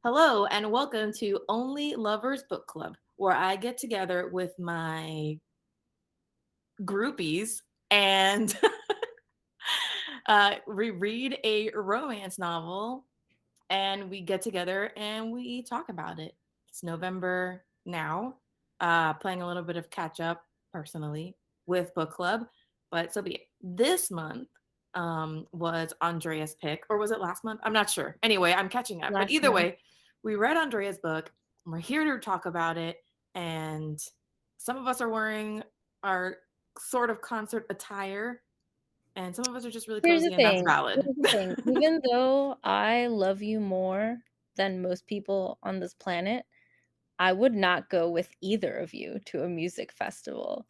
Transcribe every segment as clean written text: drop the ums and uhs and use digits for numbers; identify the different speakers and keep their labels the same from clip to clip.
Speaker 1: Hello, and welcome to Only Lovers Book Club, where I get together with my groupies and we read a romance novel and we get together and we talk about it. It's November now, playing a little bit of catch up personally with book club, but so be it. This month was Andrea's pick, or was it last month? I'm not sure. Anyway, I'm catching up. But
Speaker 2: Last
Speaker 1: either
Speaker 2: month.
Speaker 1: way, we read Andrea's book. And we're here to talk about it, and some of us are wearing our sort of concert attire, and some of us are just really
Speaker 2: Here's the
Speaker 1: cozy, and that's
Speaker 2: thing
Speaker 1: valid.
Speaker 2: here's the thing, even though I love you more than most people on this planet, I would not go with either of you to a music festival.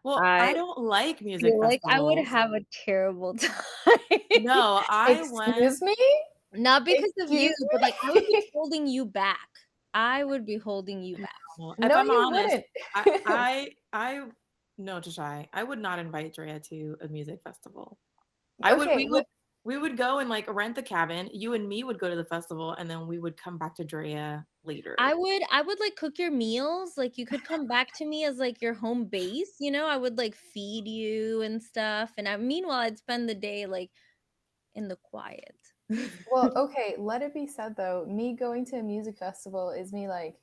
Speaker 1: Well,
Speaker 2: I
Speaker 1: I don't like music
Speaker 2: feel like I would
Speaker 1: festivals.
Speaker 2: have a terrible time.
Speaker 1: No, I went.
Speaker 3: Excuse me?
Speaker 2: Not because of you,
Speaker 3: Excuse
Speaker 2: but, like, I would be
Speaker 3: me?
Speaker 2: holding you back. I would be holding you back.
Speaker 1: No, if
Speaker 3: No,
Speaker 1: I'm
Speaker 3: you
Speaker 1: honest,
Speaker 3: wouldn't.
Speaker 1: I no, Tashai, I would not invite Drea to a music festival. I would,
Speaker 3: Okay, what
Speaker 1: we would go and like rent the cabin. You and me would go to the festival, and then we would come back to Drea later.
Speaker 2: I would, like, cook your meals, like, you could come back to me as, like, your home base, I would, like, feed you and stuff, and meanwhile, I'd spend the day, like, in the quiet.
Speaker 3: well, okay, let it be said though, me going to a music festival is me like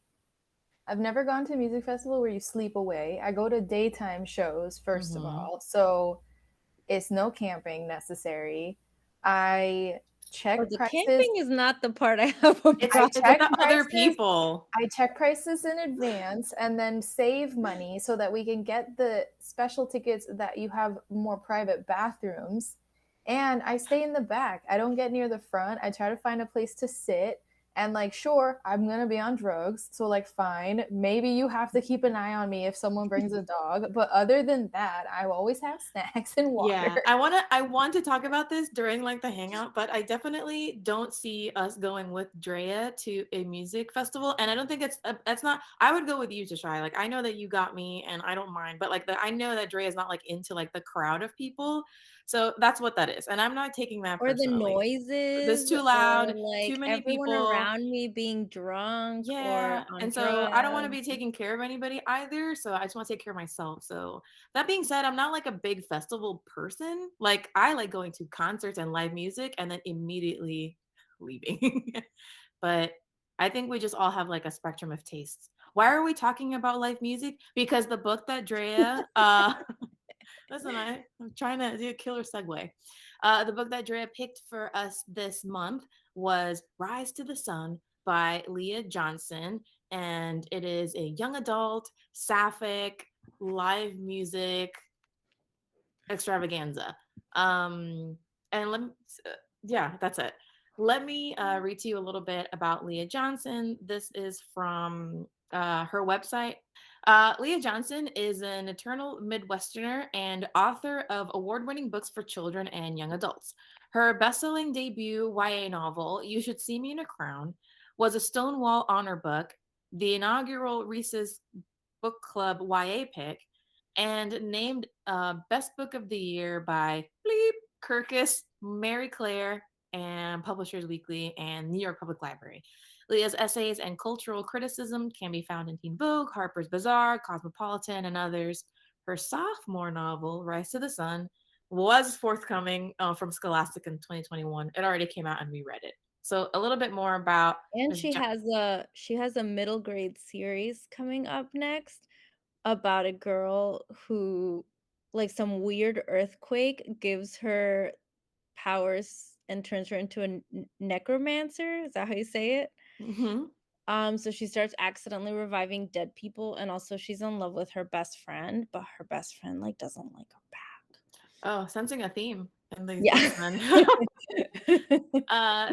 Speaker 3: I've never gone to a music festival where you sleep away. I go to daytime shows first of
Speaker 1: Hmm.
Speaker 3: all. So it's no camping necessary. I
Speaker 2: Oh,
Speaker 3: check
Speaker 2: the
Speaker 3: prices.
Speaker 2: camping is not the part I have a
Speaker 1: It's
Speaker 3: I
Speaker 2: problem.
Speaker 1: it's
Speaker 3: check
Speaker 1: the other
Speaker 3: prices
Speaker 1: people.
Speaker 3: I check prices in advance and then save money so that we can get the special tickets that you have more private bathrooms. And I stay in the back. I don't get near the front. I try to find a place to sit. And like, sure, I'm gonna be on drugs, so like, fine. Maybe you have to keep an eye on me if someone brings a dog. But other than that, I always have snacks and water.
Speaker 1: Yeah, I want to talk about this during like the hangout, but I definitely don't see us going with Drea to a music festival, and I don't think that's not. I would go with you to try. Like I know that you got me, and I don't mind, but like I know that Drea is not like into like the crowd of people, so that's what that is, and I'm not taking that
Speaker 2: Or the
Speaker 1: personally. This
Speaker 2: noises,
Speaker 1: too
Speaker 2: or,
Speaker 1: loud, too
Speaker 2: like,
Speaker 1: many
Speaker 2: everyone
Speaker 1: people.
Speaker 2: around me being drunk or
Speaker 1: Yeah,
Speaker 2: on
Speaker 1: and so I don't want to
Speaker 2: drugs.
Speaker 1: be taking care of anybody either, so I just want to take care of myself. So that being said, I'm not like a big festival person. Like I like going to concerts and live music and then immediately leaving. But I think we just all have like a spectrum of tastes. Why are we talking about live music? Because the book that Drea listen, I'm trying to do a killer segue. The book that Drea picked for us this month was Rise to the Sun by Leah Johnson. And it is a young adult, sapphic, live music extravaganza. Um, and yeah, that's it. Let me read to you a little bit about Leah Johnson. This is from her website. Leah Johnson is an eternal Midwesterner and author of award winning books for children and young adults. Her best selling debut YA novel, You Should See Me in a Crown, was a Stonewall Honor Book, the inaugural Reese's Book Club YA pick, and named Best Book of the Year by Bleep, Kirkus, Mary Claire, and Publishers Weekly and New York Public Library. Leah's essays and cultural criticism can be found in Teen Vogue, Harper's Bazaar, Cosmopolitan, and others. Her sophomore novel, Rise to the Sun, was forthcoming from Scholastic in 2021. It already came out and we read it. So a little bit more about
Speaker 2: And
Speaker 1: Ms.
Speaker 2: she has a middle grade series coming up next about a girl who, like, some weird earthquake gives her powers and turns her into a necromancer. Is that how you say it?
Speaker 1: Mhm.
Speaker 2: So she starts accidentally reviving dead people, and also she's in love with her best friend, but her best friend, like, doesn't like her back.
Speaker 1: Oh, sensing a theme in these
Speaker 2: Yeah.
Speaker 1: books then.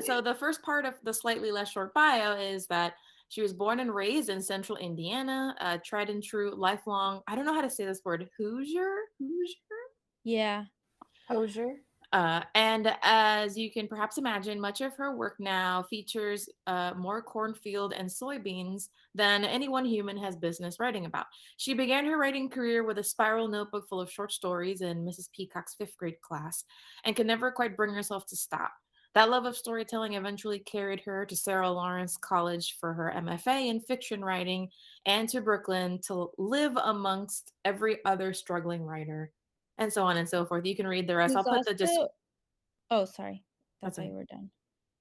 Speaker 1: So the first part of the slightly less short bio is that she was born and raised in central Indiana, a tried and true lifelong, I don't know how to say this word, Hoosier?
Speaker 2: Yeah.
Speaker 3: Hosier.
Speaker 1: And as you can perhaps imagine, much of her work now features more cornfield and soybeans than any one human has business writing about. She began her writing career with a spiral notebook full of short stories in Mrs. Peacock's fifth grade class and could never quite bring herself to stop. That love of storytelling eventually carried her to Sarah Lawrence College for her MFA in fiction writing and to Brooklyn to live amongst every other struggling writer, and so on and so forth. You can read the rest. I'll
Speaker 2: She's
Speaker 1: put the just
Speaker 2: also Oh, sorry. I
Speaker 1: that's
Speaker 2: thought
Speaker 1: okay.
Speaker 2: you were done.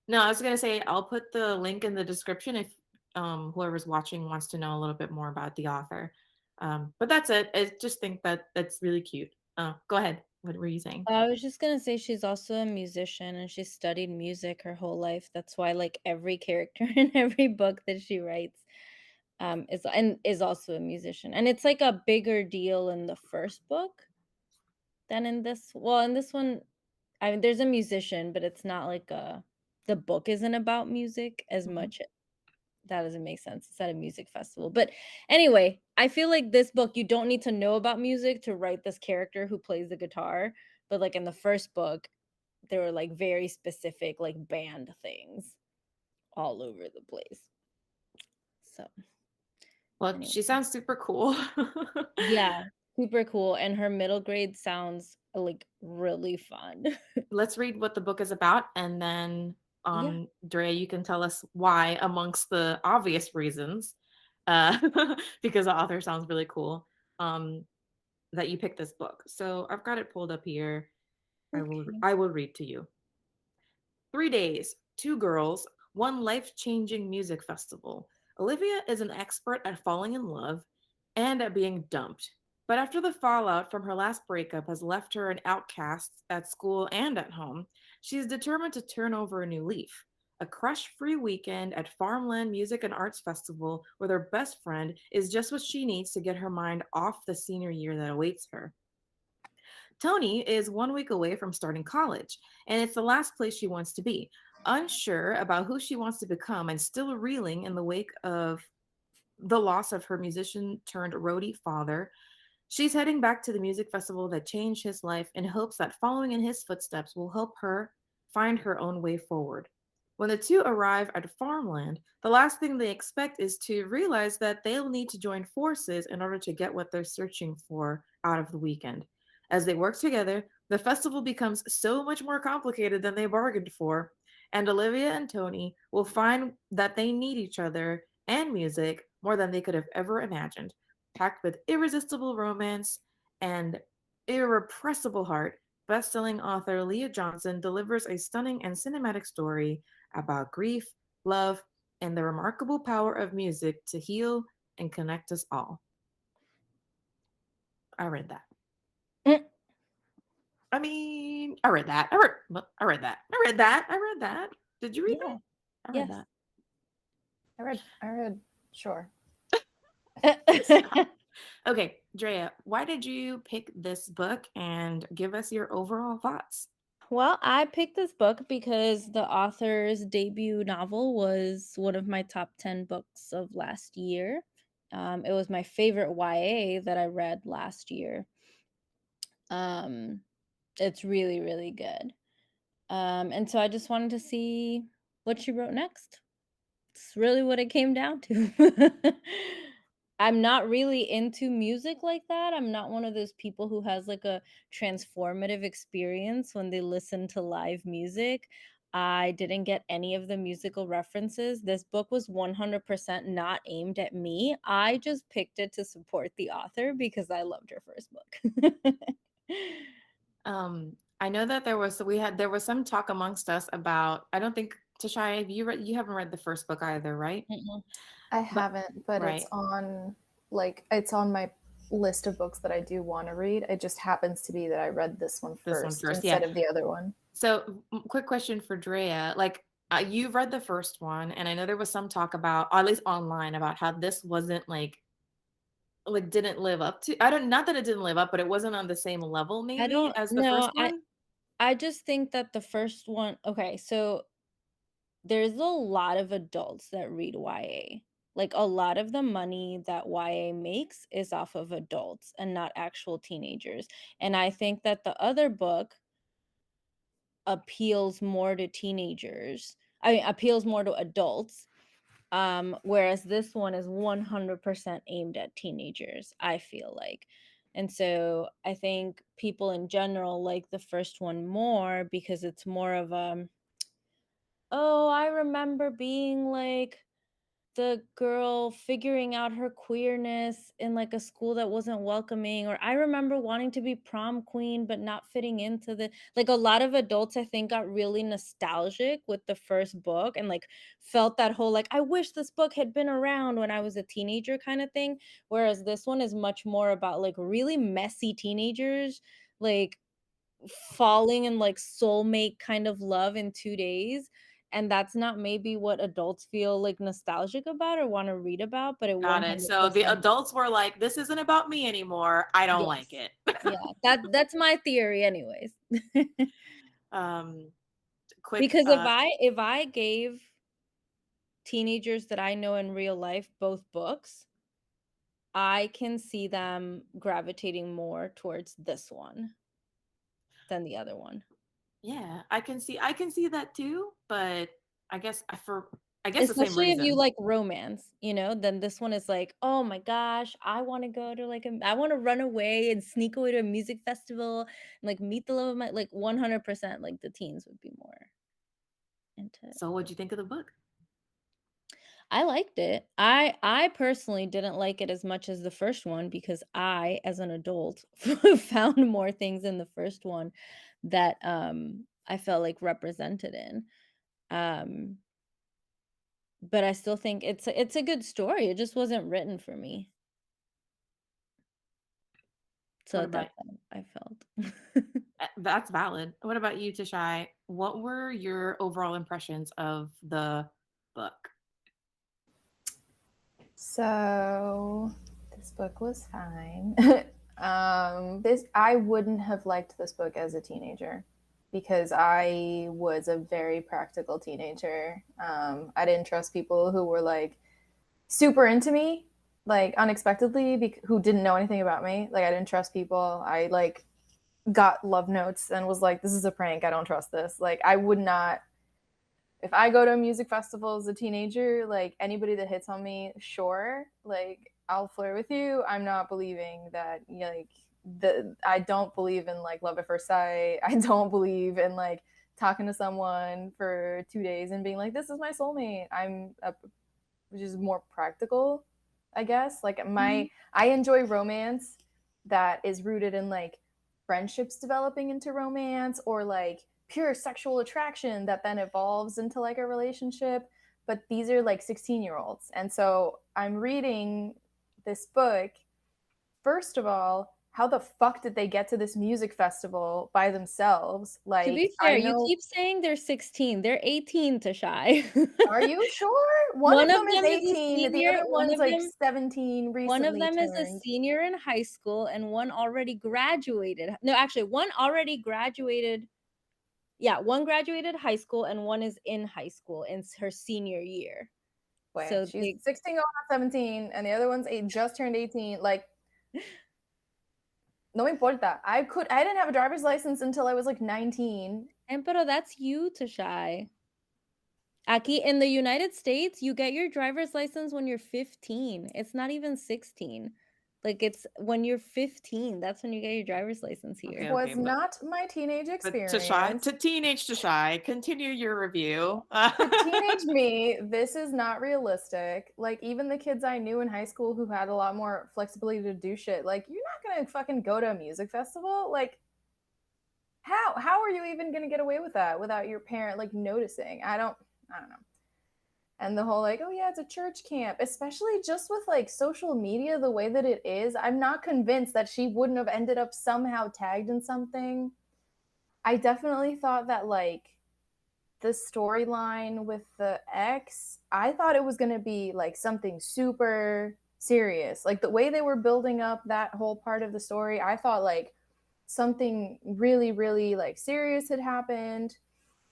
Speaker 1: No, I was gonna say I'll put the link in the description if whoever's watching wants to know a little bit more about the author. But that's it. I just think that that's really cute. Go ahead. What were you saying?
Speaker 2: I was just gonna say she's also a musician and she studied music her whole life. That's why like every character in every book that she writes is also a musician. And it's like a bigger deal in the first book than in this. Well, in this one, I mean there's a musician, but it's not like a the book isn't about music as
Speaker 1: Mhm.
Speaker 2: much. That doesn't make sense. It's at a music festival. But anyway, I feel like this book, you don't need to know about music to write this character who plays the guitar. But like in the first book, there were like very specific like band things all over the place. So
Speaker 1: Well,
Speaker 2: anyway,
Speaker 1: she sounds super cool.
Speaker 2: yeah, super cool. And her middle grade sounds like really fun.
Speaker 1: Let's read what the book is about, and then
Speaker 2: Yeah.
Speaker 1: Drea, you can tell us why, amongst the obvious reasons, because the author sounds really cool, um, that you picked this book. So I've got it pulled up here.
Speaker 2: Okay.
Speaker 1: I will read to you. 3 days, two girls, one life changing music festival. Olivia is an expert at falling in love and at being dumped. But after the fallout from her last breakup has left her an outcast at school and at home, she is determined to turn over a new leaf. A crush free weekend at Farmland Music and Arts Festival with her best friend is just what she needs to get her mind off the senior year that awaits her. Tony is 1 week away from starting college, and it's the last place she wants to be. Unsure about who she wants to become and still reeling in the wake of the loss of her musician turned roadie father, she's heading back to the music festival that changed his life in hopes that following in his footsteps will help her find her own way forward. When the two arrive at farmland, the last thing they expect is to realize that they'll need to join forces in order to get what they're searching for out of the weekend. As they work together, the festival becomes so much more complicated than they bargained for, and Olivia and Tony will find that they need each other and music more than they could have ever imagined. Packed with irresistible romance and irrepressible heart, best-selling author Leah Johnson delivers a stunning and cinematic story about grief, love, and the remarkable power of music to heal and connect us all. I read that.
Speaker 2: Mm,
Speaker 1: I mean, I read that. I read that. I read that. I read that. Did you read
Speaker 2: yeah.
Speaker 1: that? I read
Speaker 2: Yes.
Speaker 1: that.
Speaker 3: I read, sure.
Speaker 1: Stop. Okay, Drea, why did you pick this book and give us your overall thoughts?
Speaker 2: Well, I picked this book because the author's debut novel was one of my top 10 books of last year. It was my favorite YA that I read last year. Um, it's really, really good. And so I just wanted to see what she wrote next. It's really what it came down to. I'm not really into music like that. I'm not one of those people who has like a transformative experience when they listen to live music. I didn't get any of the musical references. This book was 100% not aimed at me. I just picked it to support the author because I loved her first book.
Speaker 1: I know that there was some talk amongst us about, I don't think, Tashai, you haven't read the first book either, right?
Speaker 2: Mm-mm.
Speaker 3: I
Speaker 1: But
Speaker 3: haven't, but
Speaker 1: right,
Speaker 3: it's on my list of books that I do want to read. It just happens to be that I read this one
Speaker 1: this one
Speaker 3: first
Speaker 1: first, yeah.
Speaker 3: instead of the other one.
Speaker 1: So, quick question for Drea, like you've read the first one, and I know there was some talk about, or at least online, about how this wasn't like didn't live up to. I don't, not that it didn't live up, but it wasn't on the same level
Speaker 2: I
Speaker 1: maybe
Speaker 2: don't
Speaker 1: as the first
Speaker 2: know.
Speaker 1: one.
Speaker 2: I just think that the first one, okay, so there's a lot of adults that read YA. Like a lot of the money that YA makes is off of adults and not actual teenagers. And I think that the other book appeals more to teenagers. I mean, appeals more to adults. Whereas this one is 100% aimed at teenagers, I feel like. And so I think people in general like the first one more because it's more of a oh, I remember being like the girl figuring out her queerness in like a school that wasn't welcoming, or I remember wanting to be prom queen but not fitting into the like a lot of adults I think got really nostalgic with the first book and like felt that whole like I wish this book had been around when I was a teenager kind of thing, whereas this one is much more about like really messy teenagers like falling in like soulmate kind of love in 2 days, and that's not maybe what adults feel like nostalgic about or wanna read about, but it
Speaker 1: Got it. So the
Speaker 2: 100%.
Speaker 1: adults were like, this isn't about me anymore. I don't like
Speaker 2: Yes.
Speaker 1: it.
Speaker 2: Yeah, that's my theory anyways.
Speaker 1: um, quick,
Speaker 2: Because if I gave teenagers that I know in real life both books, I can see them gravitating more towards this one than the other one.
Speaker 1: yeah, I can see that too, but I guess I guess the same
Speaker 2: Especially if you
Speaker 1: reason.
Speaker 2: like romance, then this one is like, "Oh my gosh, I wanna go to like I wanna run away and sneak away to a music festival and like meet the love of my" like 100% like the teens would be more into it.
Speaker 1: So what'd you think of the book?
Speaker 2: I liked it. I personally didn't like it as much as the first one because I, as an adult, found more things in the first one that I felt like represented in. Um but I still think it's a good story. It just wasn't written for me.
Speaker 1: What
Speaker 2: So
Speaker 1: about
Speaker 2: that's how I felt.
Speaker 1: that's valid. What about you, Tashai? What were your overall impressions of the book?
Speaker 3: So this book was fine. This I wouldn't have liked this book as a teenager because I was a very practical teenager. I didn't trust people who were like super into me, like unexpectedly, who didn't know anything about me. Like I didn't trust people. I like got love notes and was like, "This is a prank. I don't trust this." Like I would not if I go to a music festival as a teenager, like anybody that hits on me, sure, like I'll flirt with you. I'm not believing that like I don't believe in like love at first sight. I don't believe in like talking to someone for 2 days and being like, this is my soulmate. Which is more practical, I guess. Like
Speaker 2: Mhm.
Speaker 3: I enjoy romance that is rooted in like friendships developing into romance or like pure sexual attraction that then evolves into like a relationship. But these are like 16-year-olds. And so I'm reading this book. First of all, how the fuck did they get to this music festival by themselves?
Speaker 2: To
Speaker 3: Like,
Speaker 2: be
Speaker 3: I
Speaker 2: fair, you
Speaker 3: know.
Speaker 2: keep saying they're 16, they're 18 to shy.
Speaker 3: Are you sure? One
Speaker 2: One
Speaker 3: of
Speaker 2: of
Speaker 3: them is
Speaker 2: them is a
Speaker 3: 18, the
Speaker 2: senior,
Speaker 3: other one's like 17,
Speaker 2: one of
Speaker 3: recently
Speaker 2: them is a
Speaker 3: turned.
Speaker 2: senior in high school and one already graduated. No, actually, one already graduated. Yeah, one graduated high school and one is in high school in her senior year.
Speaker 3: Wait,
Speaker 2: So
Speaker 3: she's
Speaker 2: they
Speaker 3: 16 going on 17, and the other one's just turned 18. Like, no importa. I didn't have a driver's license until I was like 19.
Speaker 2: and pero that's you to shy. Aquí in the United States, you get your driver's license when you're 15. It's not even 16. Like it's when you're 15, that's when you get your driver's license
Speaker 1: Okay,
Speaker 2: here.
Speaker 1: okay,
Speaker 3: Was not my teenage
Speaker 1: but Tashai,
Speaker 3: experience.
Speaker 1: to teenage Tashai, continue your review.
Speaker 3: To teenage me, this is not realistic. Like, even the kids I knew in high school who had a lot more flexibility to do shit, like, you're not gonna fucking go to a music festival. Like, how are you even gonna get away with that without your parent like noticing? I don't know. And the whole like, oh yeah, it's a church camp, especially just with like social media the way that it is, I'm not convinced that she wouldn't have ended up somehow tagged in something. I definitely thought that like the storyline with the ex, I thought it was going to be like something super serious. Like the way they were building up that whole part of the story, I thought like something really, really like serious had happened.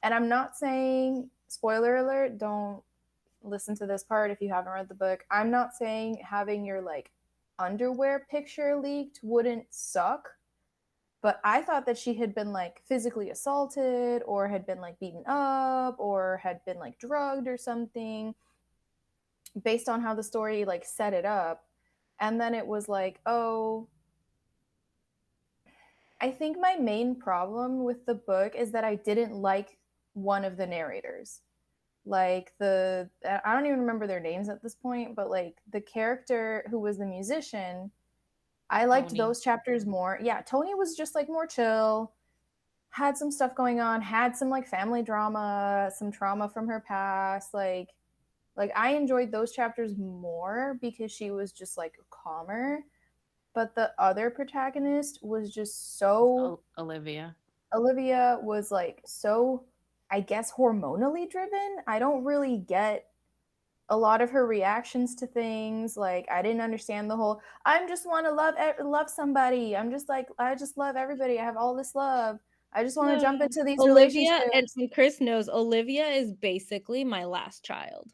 Speaker 3: And I'm not saying, spoiler alert, don't listen to this part if you haven't read the book. I'm not saying having your like underwear picture leaked wouldn't suck, but I thought that she had been like physically assaulted or had been like beaten up or had been like drugged or something based on how the story like set it up. And then it was like, oh, I think my main problem with the book is that I didn't like one of the narrators. Like I don't even remember their names at this point, but like the character who was the musician, I liked
Speaker 1: Tony.
Speaker 3: those chapters more. Yeah, Tony was just like more chill, had some stuff going on, had some like family drama, some trauma from her past, like I enjoyed those chapters more because she was just like calmer, but the other protagonist was just so
Speaker 1: Olivia.
Speaker 3: Olivia was like so, I guess, hormonally driven. I don't really get a lot of her reactions to things. Like I didn't understand the whole I'm just want to love somebody. I'm just like I just love everybody. I have all this love. I just want to jump
Speaker 2: No.
Speaker 3: into these
Speaker 2: Olivia, and
Speaker 3: relationships.
Speaker 2: Chris knows, Olivia is basically my last child.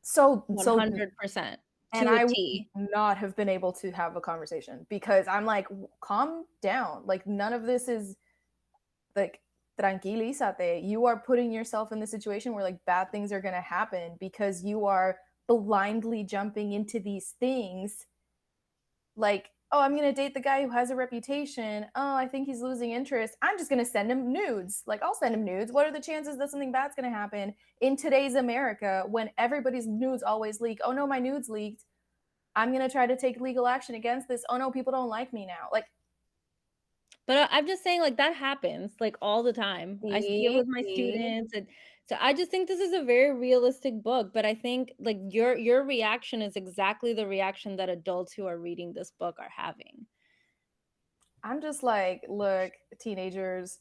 Speaker 3: So
Speaker 2: 100%
Speaker 3: and
Speaker 2: to a
Speaker 3: I would
Speaker 2: T.
Speaker 3: not have been able to have a conversation because I'm like, calm down. Like none of this is like tranquilízate. You are putting yourself in the situation where like bad things are going to happen because you are blindly jumping into these things. Like, oh, I'm going to date the guy who has a reputation. Oh, I think he's losing interest. I'm just going to send him nudes. Like, I'll send him nudes. What are the chances that something bad's going to happen in today's America when everybody's nudes always leak? Oh no, my nudes leaked. I'm going to try to take legal action against this. Oh no, people don't like me now. Like,
Speaker 2: But I'm just saying, like, that happens, like, all the time. I see it with my students, and so I just think this is a very realistic book, but I think, like, your reaction is exactly the reaction that adults who are reading this book are having.
Speaker 3: I'm just like, look, teenagers,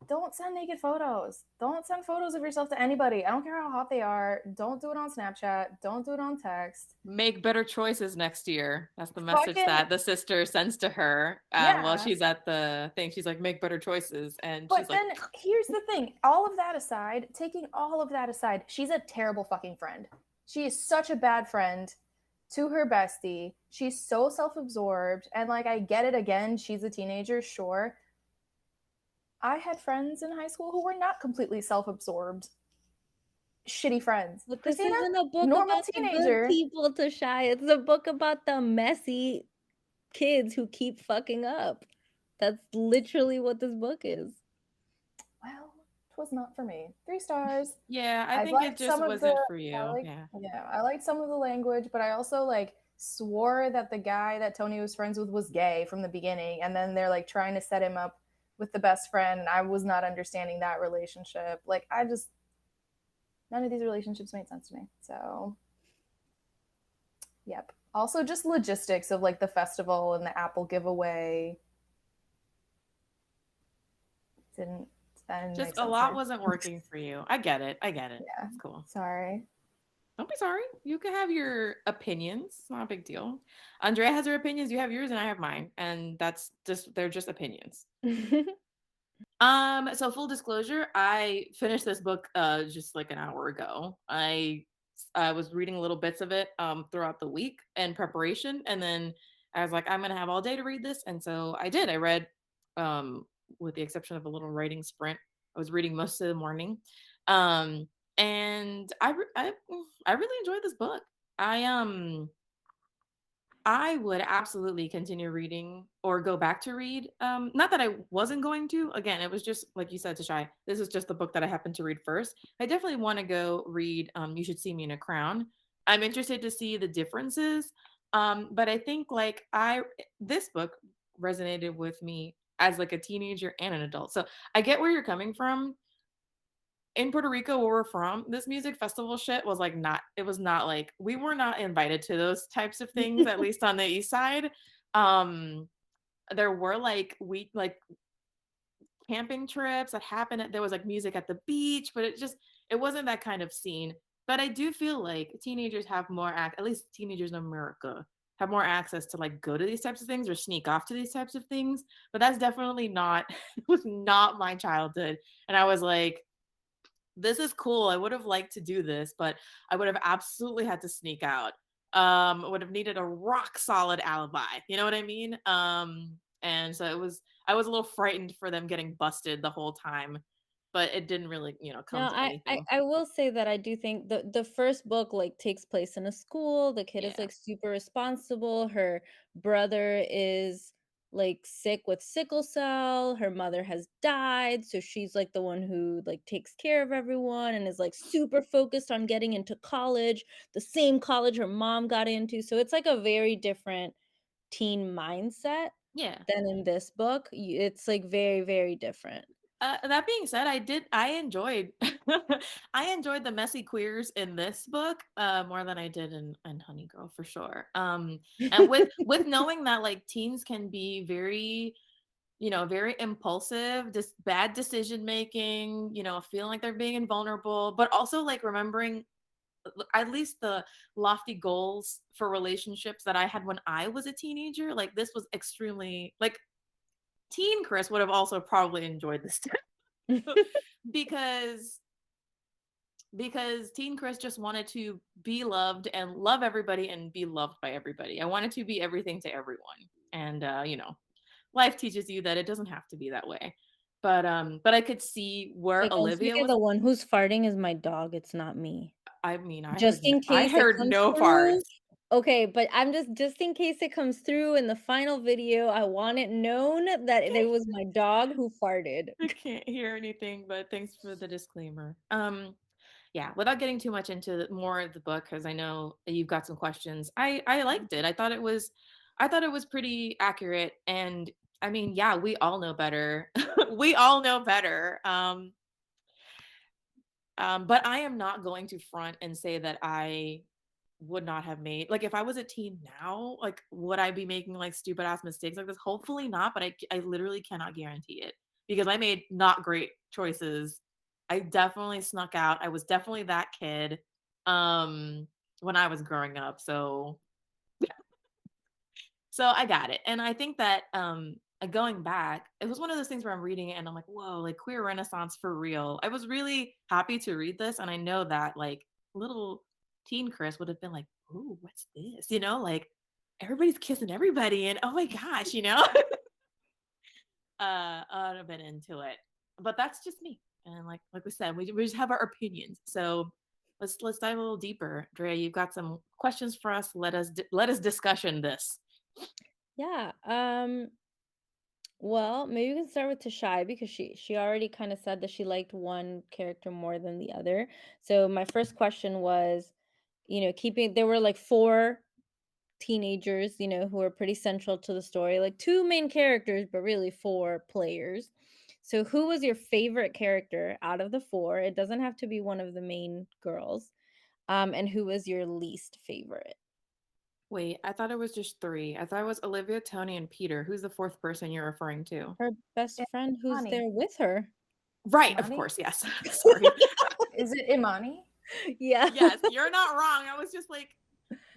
Speaker 3: don't send naked photos. Don't send photos of yourself to anybody. I don't care how hot they are. Don't do it on Snapchat. Don't do it on text.
Speaker 1: Make better choices next year. That's the message
Speaker 3: Fucking
Speaker 1: that the sister sends to her while
Speaker 3: yeah.
Speaker 1: she's at the thing. She's like, make better choices. And
Speaker 3: But
Speaker 1: she's like,
Speaker 3: then here's the thing, all of that aside, taking all of that aside, she's a terrible fucking friend. She is such a bad friend to her bestie. She's so self absorbed. And like, I get it again. She's a teenager, sure. I had friends in high school who were not completely self absorbed, shitty friends.
Speaker 2: But this
Speaker 3: Christina,
Speaker 2: isn't a book
Speaker 3: normal
Speaker 2: about the good
Speaker 3: teenager.
Speaker 2: people, Tashai. It's a book about the messy kids who keep fucking up. That's literally what this book is.
Speaker 3: Well, it was not for me. 3 stars.
Speaker 1: yeah, I
Speaker 3: I
Speaker 1: think it
Speaker 3: liked
Speaker 1: just
Speaker 3: some of the
Speaker 1: wasn't for
Speaker 3: I
Speaker 1: you.
Speaker 3: like
Speaker 1: Yeah.
Speaker 3: yeah, I liked some of the language, but I also like swore that the guy that Tony was friends with was gay from the beginning, and then they're like trying to set him up with the best friend, and I was not understanding that relationship. Like I just none of these relationships made sense to me. So, yep. Also just logistics of like the festival and the Apple giveaway didn't that didn't
Speaker 1: Just
Speaker 3: make
Speaker 1: a
Speaker 3: sense to
Speaker 1: lot
Speaker 3: me.
Speaker 1: wasn't working for you. I get it. I get it.
Speaker 3: Yeah.
Speaker 1: It's cool.
Speaker 3: Sorry.
Speaker 1: Don't be sorry. You can have your opinions. It's not a big deal. Andrea has her opinions. You have yours, and I have mine, and that's just they're just opinions. So full disclosure, I finished this book just like an hour ago. I was reading little bits of it throughout the week in preparation, and then I was like, I'm gonna have all day to read this, and so I did. I read um with the exception of a little writing sprint. I was reading most of the morning. And I really enjoyed this book. I would absolutely continue reading or go back to read. Not that I wasn't going to. Again, it was just like you said, Tashai. This is just the book that I happened to read first. I definitely want to go read. You Should See Me in a Crown. I'm interested to see the differences. But I think like this book resonated with me as like a teenager and an adult. So I get where you're coming from. In Puerto Rico, where we're from, this music festival shit was like not, it was not like, we were not invited to those types of things, at least on the east side. Um, there were like camping trips that happened. There was like music at the beach, but it wasn't that kind of scene. But I do feel like teenagers have more at least teenagers in America have more access to like go to these types of things or sneak off to these types of things. But that's definitely not, it was not my childhood. And I was like, this is cool. I would have liked to do this, but I would have absolutely had to sneak out. Would have needed a rock solid alibi. You know what I mean? And so I was a little frightened for them getting busted the whole time, but it didn't really,
Speaker 2: No,
Speaker 1: come to
Speaker 2: I
Speaker 1: anything.
Speaker 2: I will say that I do think the first book, like, takes place in a school. The kid is,
Speaker 1: Yeah.
Speaker 2: like, super responsible. Her brother is like sick with sickle cell. Her mother has died, so she's like the one who like takes care of everyone and is like super focused on getting into college, the same college her mom got into. So it's like a very different teen mindset
Speaker 1: Yeah.
Speaker 2: than in this book. It's like very, very different.
Speaker 1: That being said, I enjoyed I enjoyed the messy queers in this book more than I did in Honey Girl for sure. And with knowing that like teens can be very, very impulsive, just bad decision making, feeling like they're being invulnerable, but also like remembering at least the lofty goals for relationships that I had when I was a teenager. Like this was extremely like teen Chris would have also probably enjoyed this because teen Chris just wanted to be loved and love everybody and be loved by everybody. I wanted to be everything to everyone. And life teaches you that it doesn't have to be that way. But I could see where
Speaker 2: Like, don't
Speaker 1: Olivia
Speaker 2: forget
Speaker 1: was.
Speaker 2: the one who's farting is my dog, it's not me.
Speaker 1: I mean,
Speaker 2: Just in
Speaker 1: I
Speaker 2: case it
Speaker 1: heard
Speaker 2: comes
Speaker 1: no
Speaker 2: through.
Speaker 1: farts.
Speaker 2: Okay, but I'm just in case it comes through in the final video, I want it known that it was my dog who farted.
Speaker 1: I can't hear anything, but thanks for the disclaimer. Yeah, without getting too much into more of the book, because I know you've got some questions. I liked it. I thought it was pretty accurate. And I mean, yeah, we all know better. We all know better. But I am not going to front and say that I would not have made like if I was a teen now, like would I be making like stupid ass mistakes like this? Hopefully not, but I literally cannot guarantee it because I made not great choices. I definitely snuck out. I was definitely that kid when I was growing up. So I got it. And I think that going back, it was one of those things where I'm reading it and I'm like, whoa, like queer renaissance for real. I was really happy to read this. And I know that like little teen Chris would have been like, ooh, what's this? Like everybody's kissing everybody and oh my gosh, I would have been into it. But that's just me. And like we said, we just have our opinions. So let's dive a little deeper. Drea, you've got some questions for us. Let us discussion this.
Speaker 2: Yeah, well, maybe we can start with Tashai because she already kind of said that she liked one character more than the other. So my first question was, keeping there were like four teenagers, who are pretty central to the story, like two main characters, but really four players. So who was your favorite character out of the four? It doesn't have to be one of the main girls. And who was your least favorite?
Speaker 1: Wait, I thought it was just three. I thought it was Olivia, Tony, and Peter. Who's the fourth person you're referring to?
Speaker 2: Her best
Speaker 3: Yeah,
Speaker 2: friend who's
Speaker 3: Imani.
Speaker 2: there with her.
Speaker 1: Right, of
Speaker 3: Imani?
Speaker 1: course, yes. Sorry.
Speaker 3: Is it Imani?
Speaker 2: Yeah.
Speaker 1: Yes, you're not wrong. I was just like,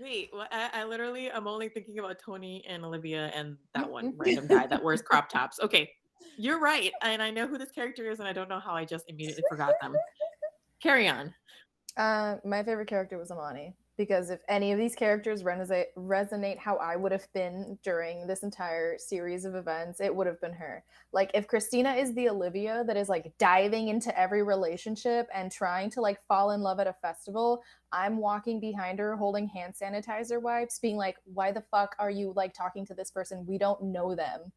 Speaker 1: wait, what? I literally am only thinking about Tony and Olivia and that one random guy that wears crop tops. Okay, you're right. And I know who this character is, and I don't know how I just immediately forgot them. Carry on.
Speaker 3: My favorite character was Imani because if any of these characters resonate how I would have been during this entire series of events, it would have been her. Like if Christina is the Olivia that is like diving into every relationship and trying to like fall in love at a festival, I'm walking behind her holding hand sanitizer wipes being like, why the fuck are you like talking to this person? We don't know them.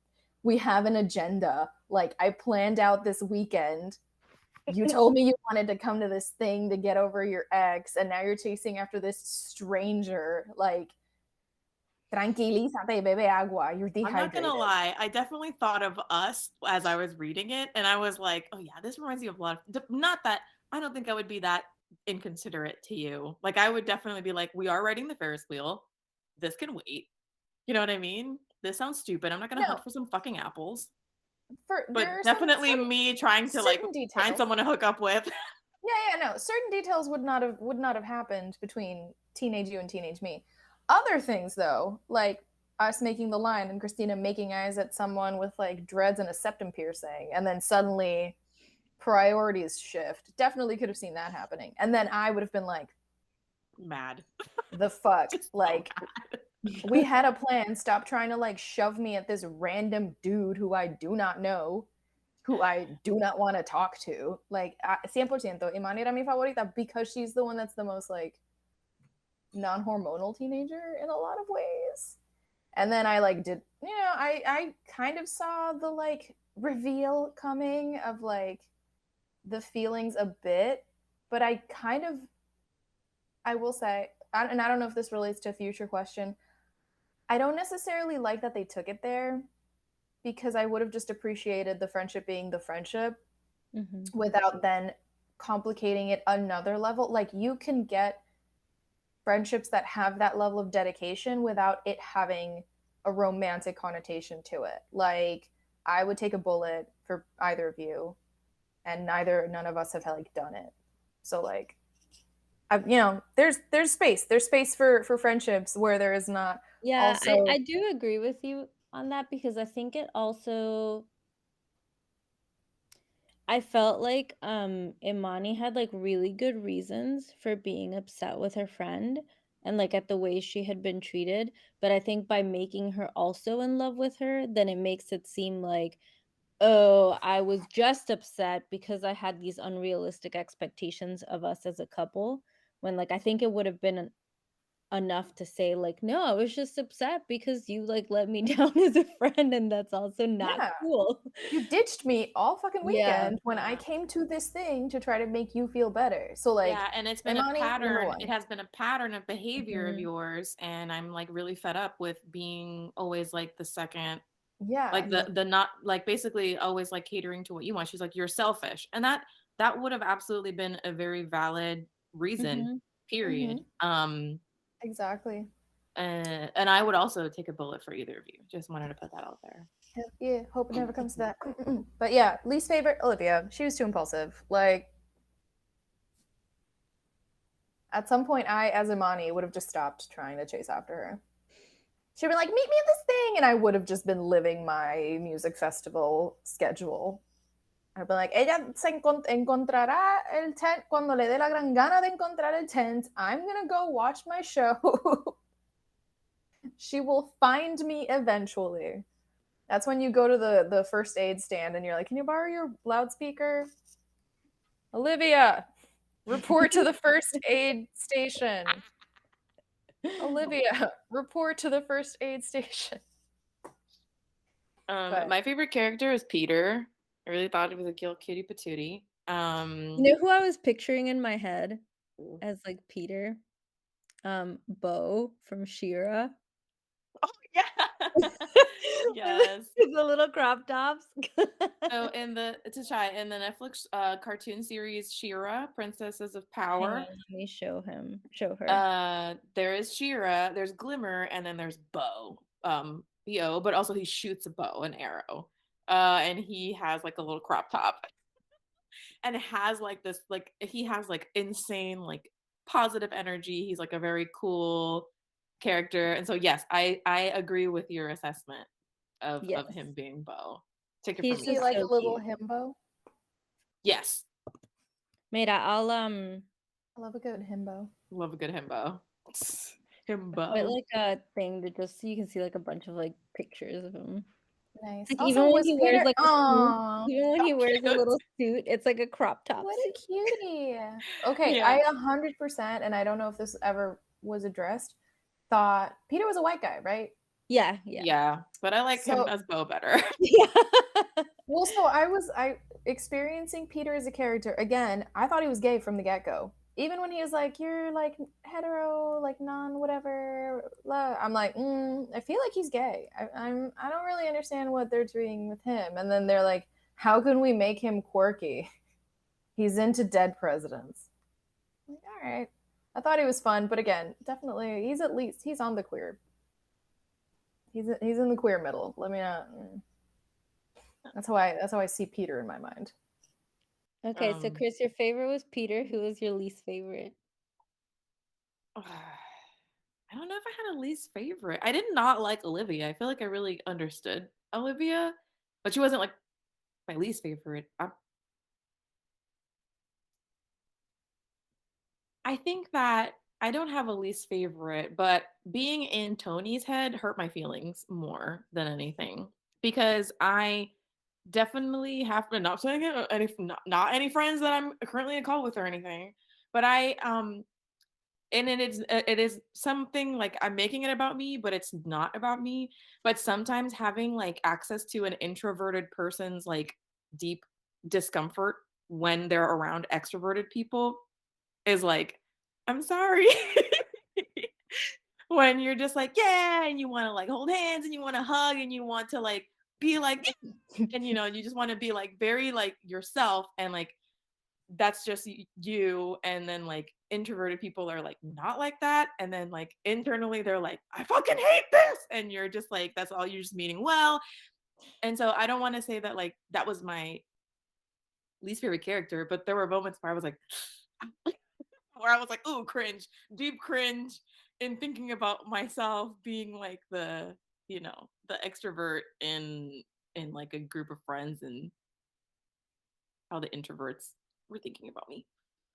Speaker 3: We have an agenda. Like I planned out this weekend. You told me you wanted to come to this thing to get over your ex, and now you're chasing after this stranger. Like, tranquilízate, bebe agua. You're
Speaker 1: I'm not
Speaker 3: dehydrated.
Speaker 1: gonna lie, I definitely thought of us as I was reading it, and I was like, "Oh yeah, this reminds me of a lot of." Not that I don't think I would be that inconsiderate to you. Like I would definitely be like, "We are riding the Ferris wheel. This can wait." You know what I mean? This sounds stupid. I'm not gonna
Speaker 3: No,
Speaker 1: hunt for some fucking apples.
Speaker 3: there
Speaker 1: But
Speaker 3: are
Speaker 1: definitely
Speaker 3: some
Speaker 1: me trying to like
Speaker 3: certain
Speaker 1: find
Speaker 3: details.
Speaker 1: someone to hook up with.
Speaker 3: Yeah, no. Certain details would not have happened between teenage you and teenage me. Other things though, like us making the line and Christina making eyes at someone with like dreads and a septum piercing, and then suddenly priorities shift. Definitely could have seen that happening. And then I would have been like,
Speaker 1: Mad.
Speaker 3: the fuck?
Speaker 1: Just so
Speaker 3: Like,
Speaker 1: mad.
Speaker 3: we had a plan. Stop trying to like shove me at this random dude who I do not know, who I do not want to talk to. Like, 100%, Imani era mi favorita because she's the one that's the most like non hormonal teenager in a lot of ways. And then I like did, I kind of saw the like reveal coming of like the feelings a bit, but I will say, and I don't know if this relates to a future question, I don't necessarily like that they took it there because I would have just appreciated the friendship being the friendship
Speaker 2: Mhm.
Speaker 3: without then complicating it another level. Like you can get friendships that have that level of dedication without it having a romantic connotation to it. Like I would take a bullet for either of you, and none of us have like done it. So like, there's space. There's space for friendships where there is not
Speaker 2: Yeah, I
Speaker 3: also.
Speaker 2: do agree with you on that because I think it also I felt like Imani had like really good reasons for being upset with her friend and like at the way she had been treated, but I think by making her also in love with her, then it makes it seem like, oh, I was just upset because I had these unrealistic expectations of us as a couple, when like I think it would have been enough to say like, no, I was just upset because you like let me down as a friend, and that's also not
Speaker 3: Yeah,
Speaker 2: cool.
Speaker 3: you ditched me all fucking
Speaker 2: Yeah.
Speaker 3: weekend when I
Speaker 1: Yeah.
Speaker 3: came to this thing to try to make you feel better. So like,
Speaker 1: Yeah, and it's been a
Speaker 3: Imani, number
Speaker 1: pattern. It
Speaker 3: one.
Speaker 1: has been a pattern of behavior of
Speaker 2: Mhm.
Speaker 1: yours, and I'm like really fed up with being always like the second,
Speaker 3: Yeah.
Speaker 1: like the not like basically always like catering to what you want. She's like, you're selfish, and that would have absolutely been a very valid reason.
Speaker 2: Mhm.
Speaker 1: Period.
Speaker 3: Hmm. Exactly.
Speaker 1: And I would also take a bullet for either of you. Just wanted to put that out there.
Speaker 3: Yeah, hope it never comes to that. But yeah, least favorite, Olivia. She was too impulsive. Like, at some point, I, as Imani, would have just stopped trying to chase after her. She'd be like, meet me at this thing. And I would have just been living my music festival schedule. I'd be like, ella se encontrará el tent cuando le dé la gran gana de encontrar el tent. I'm going to go watch my show. She will find me eventually. That's when you go to the first aid stand and you're like, can you borrow your loudspeaker? Olivia, report to the first aid station. Olivia, report to the first aid station. But
Speaker 1: My favorite character is Peter. I really thought he was a cute cutie patootie.
Speaker 2: You know who I was picturing in my head as like Peter? Bo from Shira.
Speaker 1: Oh yeah. Yes.
Speaker 2: With the little crop tops.
Speaker 1: So in the in the Netflix cartoon series She-Ra, Princesses of
Speaker 2: Hang on,
Speaker 1: Power,
Speaker 2: let me show her.
Speaker 1: there is She-Ra, there's Glimmer, and then there's Bo. Bo, but also he shoots a bow and arrow. And he has like a little crop top and has like this like he has like insane like positive energy. He's like a very cool character. And so yes, I agree with your assessment of
Speaker 2: Yes.
Speaker 1: him being Bo. Take it
Speaker 2: He's
Speaker 1: from
Speaker 3: is
Speaker 1: me,
Speaker 3: he
Speaker 2: just
Speaker 3: like
Speaker 1: Sasha.
Speaker 3: a
Speaker 2: so
Speaker 3: little
Speaker 2: cute.
Speaker 3: himbo?
Speaker 1: Yes.
Speaker 2: Mira, I'll
Speaker 3: I love a good himbo.
Speaker 1: Love a good himbo.
Speaker 2: put
Speaker 1: Himbo.
Speaker 2: like a thing to just so you can see like a bunch of like pictures of him.
Speaker 3: Nice.
Speaker 2: Like
Speaker 3: Also,
Speaker 2: even when
Speaker 3: was
Speaker 2: he wears
Speaker 3: Peter?
Speaker 2: like a suit,
Speaker 3: Oh,
Speaker 2: even when
Speaker 1: So
Speaker 2: he wears a
Speaker 1: cute.
Speaker 2: little suit, it's like a crop top
Speaker 3: what a
Speaker 2: suit.
Speaker 3: cutie. Okay,
Speaker 1: Yeah.
Speaker 3: I 100%, and I don't know if this ever was addressed, thought Peter was a white guy, right?
Speaker 2: Yeah.
Speaker 1: Yeah. But I like him
Speaker 3: So,
Speaker 1: as Bo better.
Speaker 2: Yeah.
Speaker 3: well, so I experiencing Peter as a character again. I thought he was gay from the get go. Even when he was like, "You're like hetero, like non whatever," blah. I'm like, I feel like he's gay. I don't really understand what they're doing with him. And then they're like, "How can we make him quirky? He's into dead presidents." I'm like, all right. I thought he was fun, but again, definitely he's at least he's on the queer. He's in the queer middle. Let me not. That's how I see Peter in my mind.
Speaker 2: Okay, so
Speaker 1: um
Speaker 2: Chris, your favorite was Peter. Who was your least favorite?
Speaker 1: I don't know if I had a least favorite. I did not like Olivia. I feel like I really understood Olivia, but she wasn't like my least favorite. I think that I don't have a least favorite, but being in Tony's head hurt my feelings more than anything because I definitely have been not saying it any not any friends that I'm currently in a call with or anything, but and it is something like I'm making it about me, but it's not about me. But sometimes having like access to an introverted person's like deep discomfort when they're around extroverted people is like, I'm sorry. When you're just like, yeah, and you want to like hold hands and you want to hug and you want to like be like, and you know, you just want to be like very like yourself, and like that's just you. And then like introverted people are like not like that, and then like internally they're like, I fucking hate this, and you're just like, that's all, you're just meaning well. And so I don't want to say that like that was my least favorite character, but there were moments where I was like where I was like, ooh, cringe, deep cringe, in thinking about myself being like the, you know, the extrovert in like a group of friends, and how the introverts were thinking about me.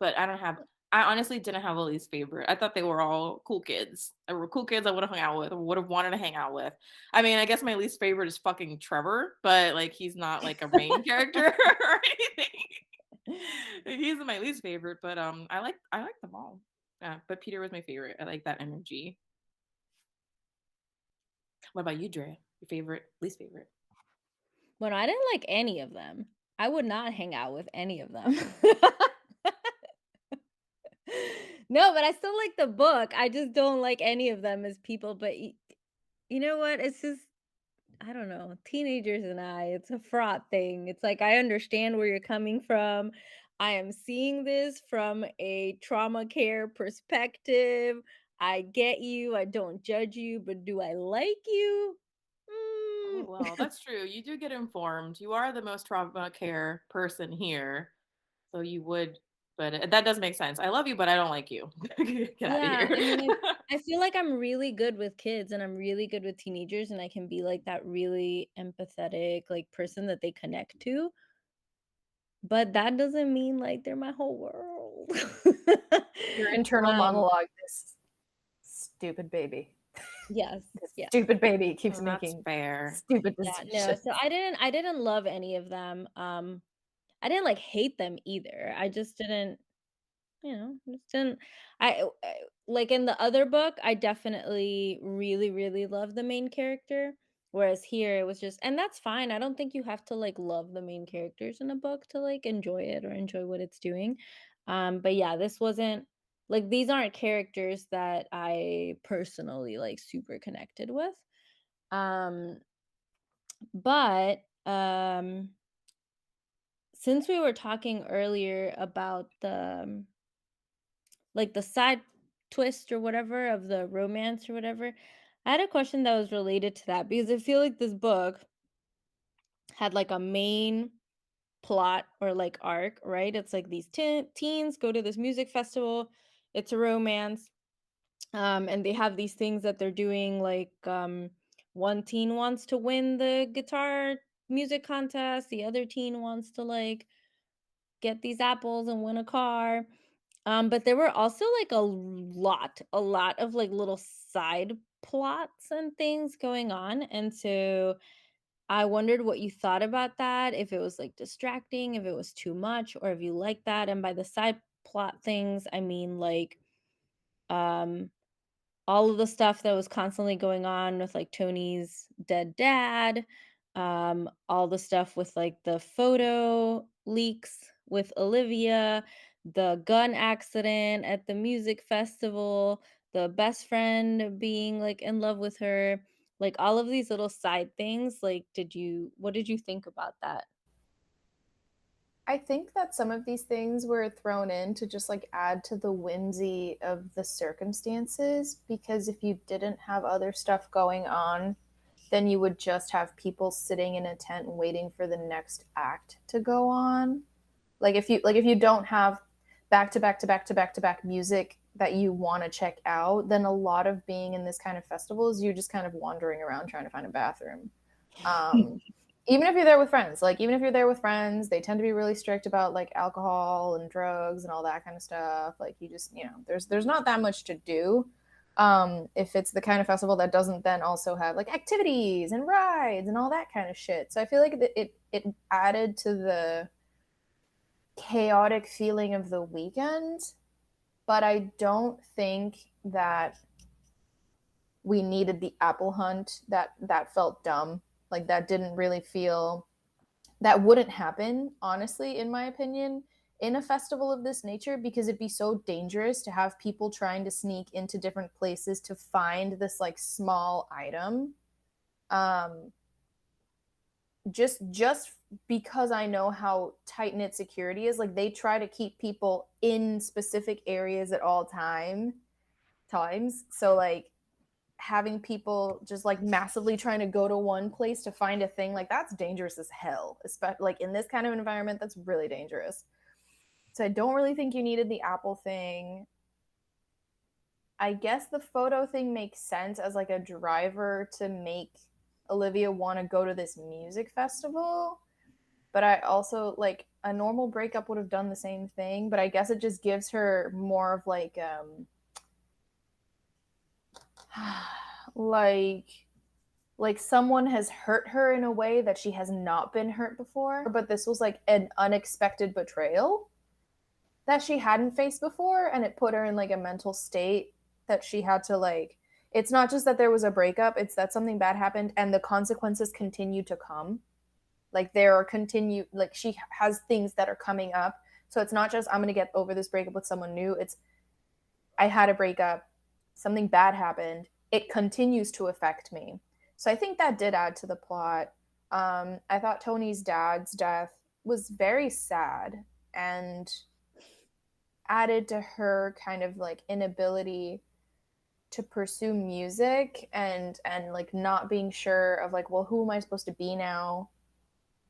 Speaker 1: But I honestly didn't have a least favorite. I thought they were all cool kids. They were cool kids I would have hung out with, or would have wanted to hang out with. I mean, I guess my least favorite is fucking Trevor, but like he's not like a main character or anything. He's my least favorite, but I like them all. Yeah, but Peter was my favorite. I like that energy. What about you, Dre? Your favorite, least favorite?
Speaker 2: When I didn't like any of them. I would not hang out with any of them. No, but I still like the book. I just don't like any of them as people. But you know what? It's just, I don't know. Teenagers and it's a fraught thing. It's like, I understand where you're coming from. I am seeing this from a trauma care perspective. I get you. I don't judge you, but do I like you?
Speaker 1: Oh, well,
Speaker 2: Mm.
Speaker 1: that's true. You do get informed. You are the most trauma care person here. So you would, but that does make sense. I love you, but I don't like you. Get out of
Speaker 2: Yeah,
Speaker 1: here.
Speaker 2: I mean, I feel like I'm really good with kids and I'm really good with teenagers and I can be like that really empathetic like person that they connect to, but that doesn't mean like they're my whole world.
Speaker 3: Your internal
Speaker 2: Um,
Speaker 3: monologue, this stupid baby.
Speaker 2: yes,
Speaker 3: This
Speaker 2: yeah.
Speaker 3: stupid baby keeps
Speaker 1: Well, that's
Speaker 3: making
Speaker 1: fair.
Speaker 3: stupid
Speaker 2: Yeah, no,
Speaker 3: decisions.
Speaker 2: so I didn't love any of them. I didn't like hate them either. I just didn't, just didn't. Like in the other book, I definitely really, really love the main character. Whereas here it was just, and that's fine. I don't think you have to like love the main characters in a book to like enjoy it or enjoy what it's doing. But yeah, this wasn't like, these aren't characters that I personally like super connected with. Um, but since we were talking earlier about the like the side twist or whatever of the romance or whatever, I had a question that was related to that because I feel like this book had like a main plot or like arc, right? It's like these teens go to this music festival. It's a romance. And they have these things that they're doing, like one teen wants to win the guitar music contest, the other teen wants to like get these apples and win a car. But there were also like a lot of like little side plots and things going on. And so I wondered what you thought about that, if it was like distracting, if it was too much, or if you like that. And by the side plot things, I mean like um all of the stuff that was constantly going on with like Tony's dead dad, all the stuff with like the photo leaks with Olivia, the gun accident at the music festival, the best friend being like in love with her, like all of these little side things. Like, what did you think about that?
Speaker 3: I think that some of these things were thrown in to just like add to the whimsy of the circumstances, because if you didn't have other stuff going on, then you would just have people sitting in a tent waiting for the next act to go on. Like if you don't have back to back to back to back to back music that you want to check out, then a lot of being in this kind of festival is you just kind of wandering around trying to find a bathroom. Um, even if you're there with friends, they tend to be really strict about like alcohol and drugs and all that kind of stuff. Like you just, there's not that much to do. If it's the kind of festival that doesn't then also have like activities and rides and all that kind of shit. So I feel like it added to the chaotic feeling of the weekend. but I don't think that we needed the apple hunt. That felt dumb. Like that didn't really feel, that wouldn't happen, honestly, in my opinion, in a festival of this nature, because it'd be so dangerous to have people trying to sneak into different places to find this like small item. Um, just because I know how tight knit security is, like they try to keep people in specific areas at all times. So like having people just like massively trying to go to one place to find a thing, like that's dangerous as hell, especially like in this kind of environment. That's really dangerous. So I don't really think you needed the apple thing. I guess the photo thing makes sense as like a driver to make Olivia want to go to this music festival, but I also like a normal breakup would have done the same thing, but I guess it just gives her more of like someone has hurt her in a way that she has not been hurt before, but this was like an unexpected betrayal that she hadn't faced before, and it put her in like a mental state that she had to like, it's not just that there was a breakup, it's that something bad happened and the consequences continue to come. Like there are continue, like she has things that are coming up, so it's not just I'm going to get over this breakup with someone new. It's I had a breakup, something bad happened, it continues to affect me. So I think that did add to the plot. I thought Tony's dad's death was very sad and added to her kind of like inability to pursue music and like not being sure of like, well, who am I supposed to be now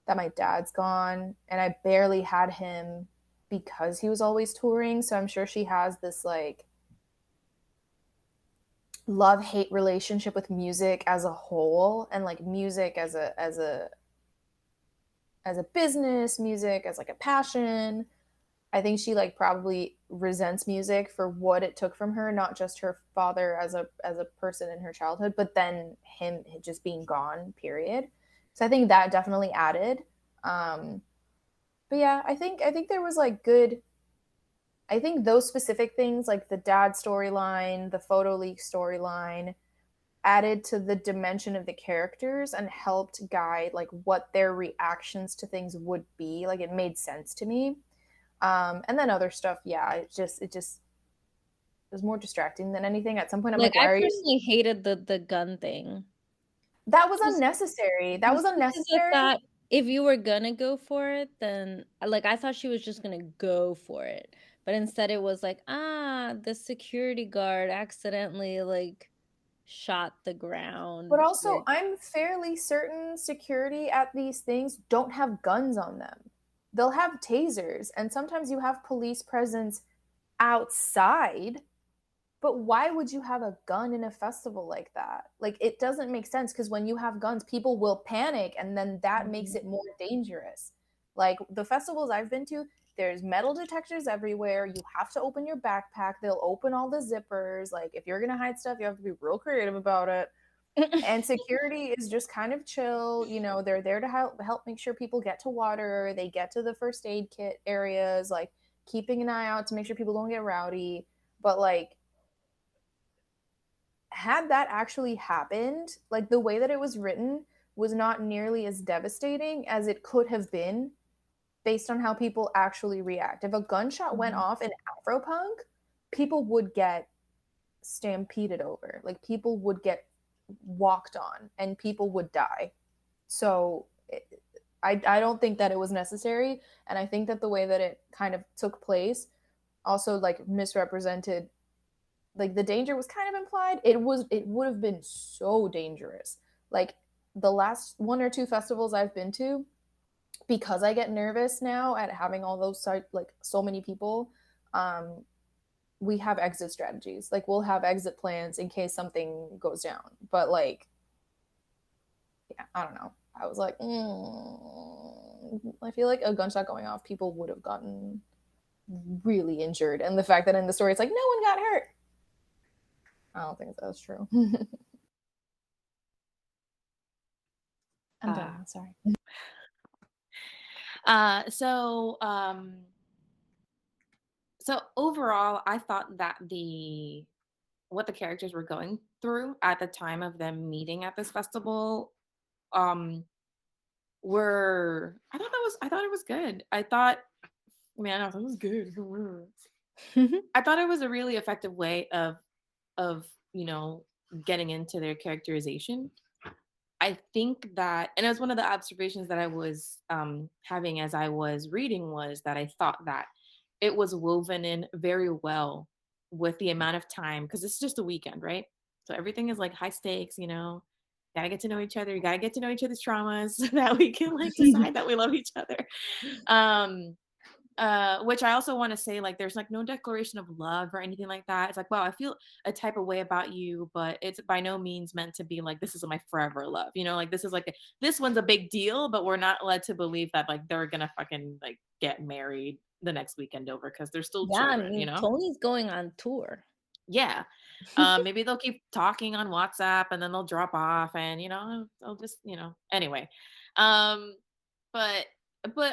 Speaker 3: that my dad's gone and I barely had him because he was always touring. So I'm sure she has this like love hate relationship with music as a whole, and like music as a business, music as like a passion. I think she like probably resents music for what it took from her, not just her father as a person in her childhood, but then him just being gone, period. So I think that definitely added. Um, but yeah, I think there was like good. I think those specific things, like the dad storyline, the photo leak storyline, added to the dimension of the characters and helped guide like what their reactions to things would be. Like it made sense to me. And then other stuff, yeah, it just was more distracting than anything. At some point, I'm
Speaker 2: Like
Speaker 3: like, why
Speaker 2: I
Speaker 3: are you?
Speaker 2: personally hated the gun thing.
Speaker 3: That was
Speaker 2: Just
Speaker 3: unnecessary. That was
Speaker 2: because I
Speaker 3: unnecessary.
Speaker 2: thought if you were gonna go for it, then like I thought she was just gonna go for it. But instead it was like, the security guard accidentally like shot the
Speaker 3: But
Speaker 2: ground.
Speaker 3: also, I'm fairly certain security at these things don't have guns on them. They'll have tasers, and sometimes you have police presence outside. But why would you have a gun in a festival like that? Like, it doesn't make sense because when you have guns, people will panic, and then that makes it more dangerous. Like, the festivals I've been to, there's metal detectors everywhere. You have to open your backpack. They'll open all the zippers. Like, if you're going to hide stuff, you have to be real creative about it. And security is just kind of chill. You know, they're there to help make sure people get to water, they get to the first aid kit areas, like keeping an eye out to make sure people don't get rowdy. But like, had that actually happened, like the way that it was written was not nearly as devastating as it could have been based on how people actually react. If a gunshot went off in Afropunk, people would get stampeded over. Like people would get walked on and people would die. So I don't think that it was necessary. And I think that the way that it kind of took place also like misrepresented, like the danger was kind of implied. It would have been so dangerous. Like the last one or two festivals I've been to, because I get nervous now at having all those like so many people, we have exit strategies. Like we'll have exit plans in case something goes down. But like, yeah, I don't know. I was like, I feel like a gunshot going off, people would have gotten really injured. And the fact that in the story it's like no one got hurt, I don't think that's true. I'm done. Sorry.
Speaker 1: Uh, so, um, So overall, I thought that what the characters were going through at the time of them meeting at this festival, um, I thought it was good. Man, I thought it was good. I thought it was a really effective way of getting into their characterization. I think that, and it was one of the observations that I was having as I was reading, was that I thought that it was woven in very well with the amount of time, because it's just a weekend, right? So everything is like high stakes, gotta get to know each other. You gotta get to know each other's traumas so that we can like decide that we love each other. Um, which I also want to say, like, there's like no declaration of love or anything like that. It's like, wow, I feel a type of way about you, but it's by no means meant to be like, this is my forever love. Like this is like this one's a big deal, but we're not led to believe that like they're gonna fucking like get married the next weekend over, because they're still
Speaker 2: Yeah, I
Speaker 1: children,
Speaker 2: mean, Tony's going on tour.
Speaker 1: Yeah. Maybe they'll keep talking on WhatsApp and then they'll drop off, and they'll just, anyway. Um but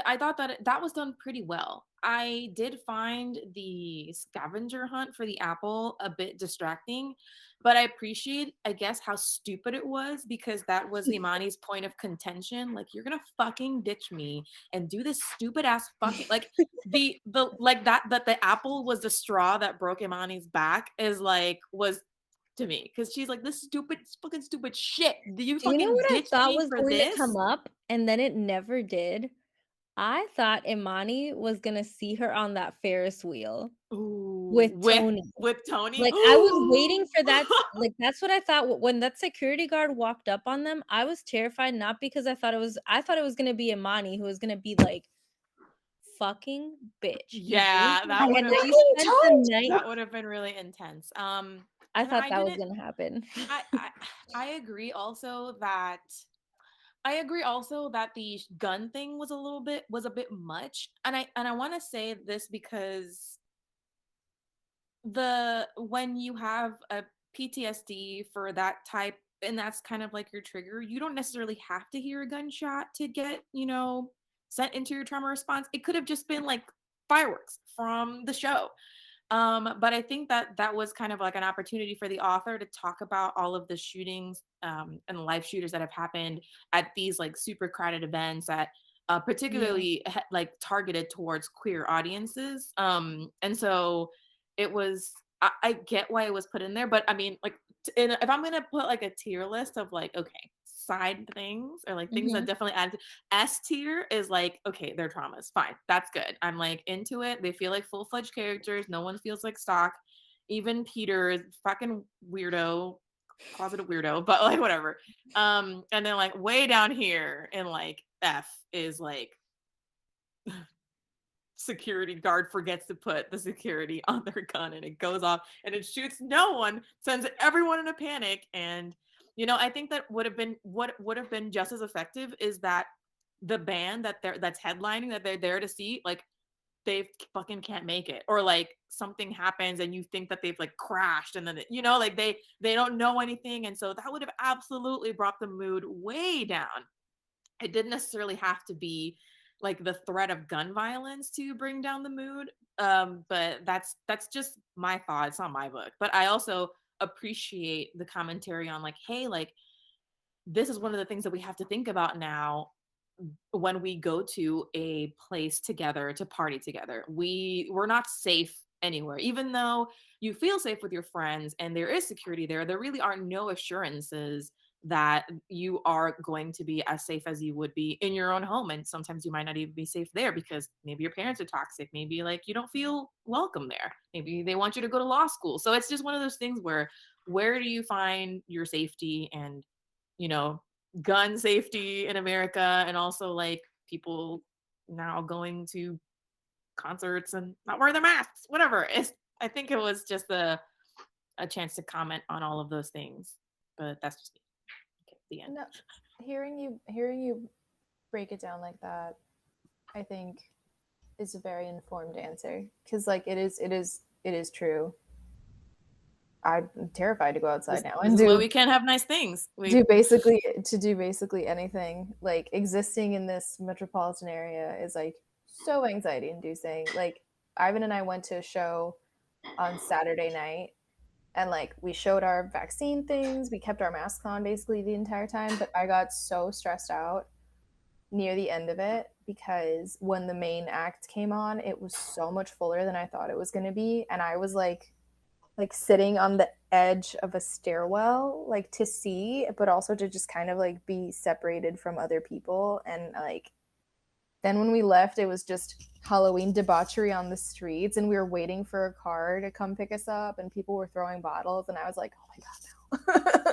Speaker 1: I thought that that was done pretty well. I did find the scavenger hunt for the apple a bit distracting, but I appreciate, I guess, how stupid it was, because that was Imani's point of contention. Like, you're gonna fucking ditch me and do this stupid ass fucking, like, the like that the apple was the straw that broke Imani's back, is like, was to me, because she's like, this fucking stupid shit. Do you
Speaker 2: Do you know
Speaker 1: fucking
Speaker 2: what I
Speaker 1: ditch
Speaker 2: thought
Speaker 1: me
Speaker 2: was
Speaker 1: for
Speaker 2: going to
Speaker 1: this?
Speaker 2: come up, and then it never did? I thought Imani was gonna see her on that Ferris wheel
Speaker 1: Ooh,
Speaker 2: with Tony.
Speaker 1: with Tony.
Speaker 2: Like, I was waiting for that like, that's what I thought when that security guard walked up on them. I was terrified, not because I thought it was gonna be Imani who was gonna be like, "Fucking bitch, you gave
Speaker 1: Yeah,
Speaker 2: me
Speaker 1: that would
Speaker 2: and
Speaker 1: have
Speaker 2: now
Speaker 3: Fucking
Speaker 2: you spent the
Speaker 3: Tony!
Speaker 2: night."
Speaker 1: that would have been really intense.
Speaker 2: I
Speaker 1: And
Speaker 2: thought that was gonna happen.
Speaker 1: I agree also that the gun thing was a bit much. And I want to say this because when you have a PTSD for that type, and that's kind of like your trigger, you don't necessarily have to hear a gunshot to get, sent into your trauma response. It could have just been like fireworks from the show. But I think that that was kind of like an opportunity for the author to talk about all of the shootings, and live shooters that have happened at these like super crowded events that
Speaker 2: Yeah.
Speaker 1: particularly like targeted towards queer audiences. And so it was. I get why it was put in there, but I mean, like, if I'm gonna put like a tier list of like, okay, side things or like things that
Speaker 2: Mhm.
Speaker 1: definitely add, S tier is like, okay, their traumas, fine, that's good. I'm like into it. They feel like full fledged characters. No one feels like stock. Even Peter is fucking weirdo, closeted weirdo, but like whatever. And then like way down here in like F is like security guard forgets to put the security on their gun and it goes off and it shoots no one, sends everyone in a panic. And I think that what would have been just as effective is that the band that's headlining, that they're there to see, like, they fucking can't make it, or like something happens and you think that they've like crashed, and then like they don't know anything, and so that would have absolutely brought the mood way down. It didn't necessarily have to be like the threat of gun violence to bring down the mood. But that's just my thought. It's not my book. But I also appreciate the commentary on like, hey, like, this is one of the things that we have to think about now when we go to a place together to party together. We're not safe anywhere. Even though you feel safe with your friends and there is security there really are no assurances that you are going to be as safe as you would be in your own home. And sometimes you might not even be safe there because maybe your parents are toxic. Maybe like you don't feel welcome there. Maybe they want you to go to law school. So it's just one of those things where do you find your safety, and you know gun safety in America, and also like people now going to concerts and not wearing their masks, whatever. I think it was just a chance to comment on all of those things. But that's just me. Okay, the end.
Speaker 3: No, hearing you break it down like that, I think is a very informed answer, because like it is true. I'm terrified to go outside now
Speaker 1: This
Speaker 3: and
Speaker 1: is why we can't have nice things.
Speaker 3: do basically anything. Like, existing in this metropolitan area is like so anxiety inducing. Like, Ivan and I went to a show on Saturday night, and like we showed our vaccine things. We kept our masks on basically the entire time, but I got so stressed out near the end of it because when the main act came on, it was so much fuller than I thought it was going to be, and I was like sitting on the edge of a stairwell like to see, but also to just kind of like be separated from other people. And like then when we left, it was just Halloween debauchery on the streets, and we were waiting for a car to come pick us up, and people were throwing bottles, and I was like, oh my god, no.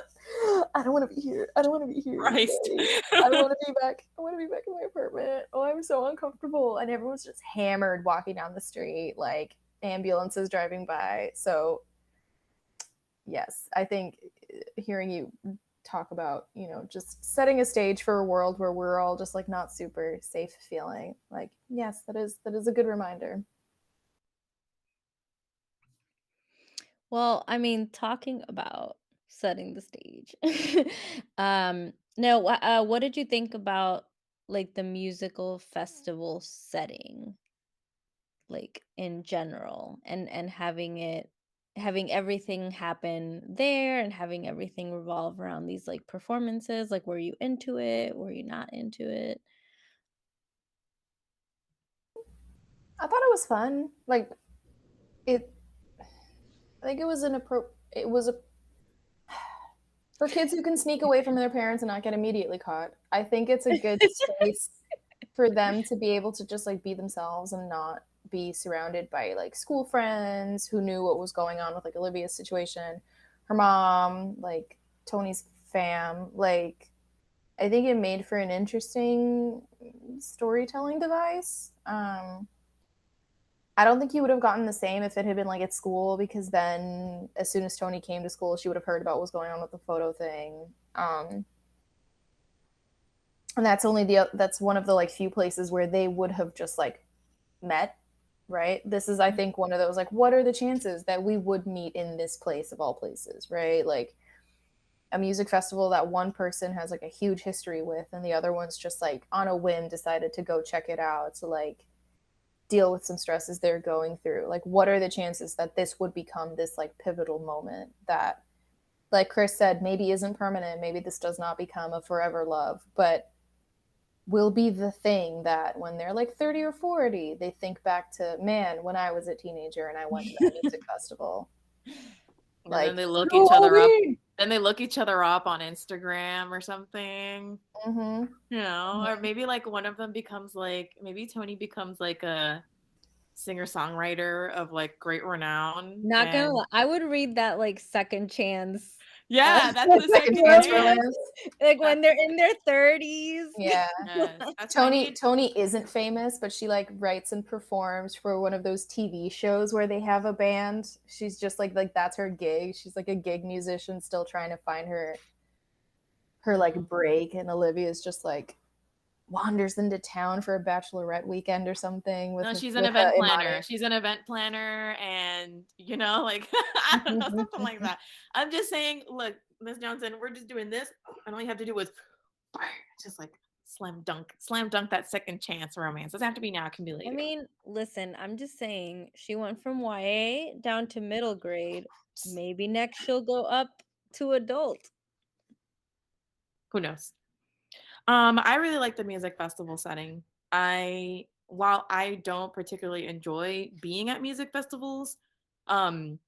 Speaker 3: I don't want to be here. I don't want to be here.
Speaker 1: Christ.
Speaker 3: I want to be back. I want to be back in my apartment. Oh, I'm so uncomfortable. And everyone's just hammered walking down the street, like ambulances driving by. So yes, I think hearing you talk about, you know, just setting a stage for a world where we're all just like not super safe feeling, like, yes, that is a good reminder.
Speaker 2: Well, I mean, talking about setting the stage. No, what did you think about like the musical festival setting, like in general, and having everything happen there and having everything revolve around these like performances? Like, were you into it? Were you not into it?
Speaker 3: I thought it was fun. Like it, I think it was it was a for kids who can sneak away from their parents and not get immediately caught. I think it's a good space for them to be able to just like be themselves and not be surrounded by like school friends who knew what was going on with like Olivia's situation, her mom, like Tony's fam. Like I think it made for an interesting storytelling device. I don't think you would have gotten the same if it had been like at school, because then as soon as Tony came to school, she would have heard about what was going on with the photo thing. And that's one of the like few places where they would have just like met, right? This is, I think, one of those like, what are the chances that we would meet in this place of all places, right? Like a music festival that one person has like a huge history with, and the other one's just like on a whim decided to go check it out to like deal with some stresses they're going through. Like, what are the chances that this would become this like pivotal moment that, like Chris said, maybe isn't permanent, maybe this does not become a forever love, but will be the thing that when they're like 30 or 40, they think back to, man, when I was a teenager and I went to that music festival.
Speaker 1: And
Speaker 3: Like,
Speaker 1: then they look each other up. Then they look each other up on Instagram or something.
Speaker 3: Mm-hmm.
Speaker 1: You know, or maybe like one of them becomes like, maybe Tony becomes like a singer-songwriter of like great renown.
Speaker 2: Not gonna
Speaker 1: And
Speaker 2: lie, I would read that like second chance.
Speaker 1: yeah, that's the second
Speaker 3: Chance
Speaker 1: chance.
Speaker 3: romance.
Speaker 2: Like when they're in their 30s.
Speaker 3: Yeah.
Speaker 1: Yes, that's what I need.
Speaker 3: Tony isn't famous, but she like writes and performs for one of those TV shows where they have a band. She's just like that's her gig. She's like a gig musician still trying to find her like break, and Olivia's just like wanders into town for a bachelorette weekend or something with
Speaker 1: No, she's an
Speaker 3: with,
Speaker 1: event planner.
Speaker 3: Imani.
Speaker 1: She's an event planner, and you know, like I don't know, something like that. I'm just saying, look, Miss Johnson, we're just doing this, and all you have to do is just like slam dunk that second chance romance. Doesn't have to be now, it can be
Speaker 2: I
Speaker 1: later.
Speaker 2: mean, listen, I'm just saying she went from YA down to middle grade. Maybe next she'll go up to adult.
Speaker 1: Who knows? I really like the music festival setting. While I don't particularly enjoy being at music festivals, um,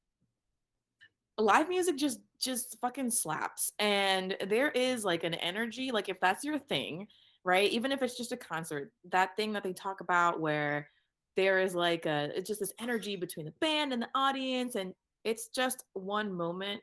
Speaker 1: live music just fucking slaps. And there is like an energy, like if that's your thing, right? Even if it's just a concert, that thing that they talk about where there is like it's just this energy between the band and the audience, and it's just one moment,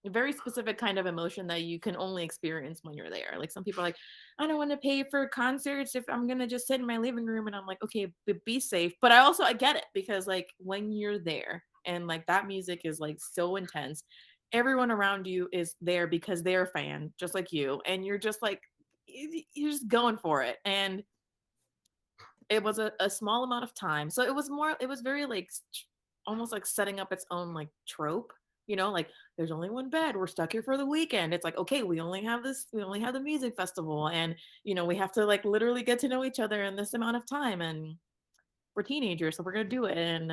Speaker 1: a very specific kind of emotion that you can only experience when you're there. Like some people are like, I don't want to pay for concerts if I'm gonna just sit in my living room, and I'm like, okay, but be safe. But I get it, because like when you're there and like that music is like so intense, everyone around you is there because they're a fan just like you, and you're just like you're just going for it. And it was a small amount of time, so it was very like almost like setting up its own like trope, you know, like there's only one bed, we're stuck here for the weekend. It's like, okay, we only have the music festival, and you know, we have to like literally get to know each other in this amount of time. And we're teenagers, so we're gonna do it, and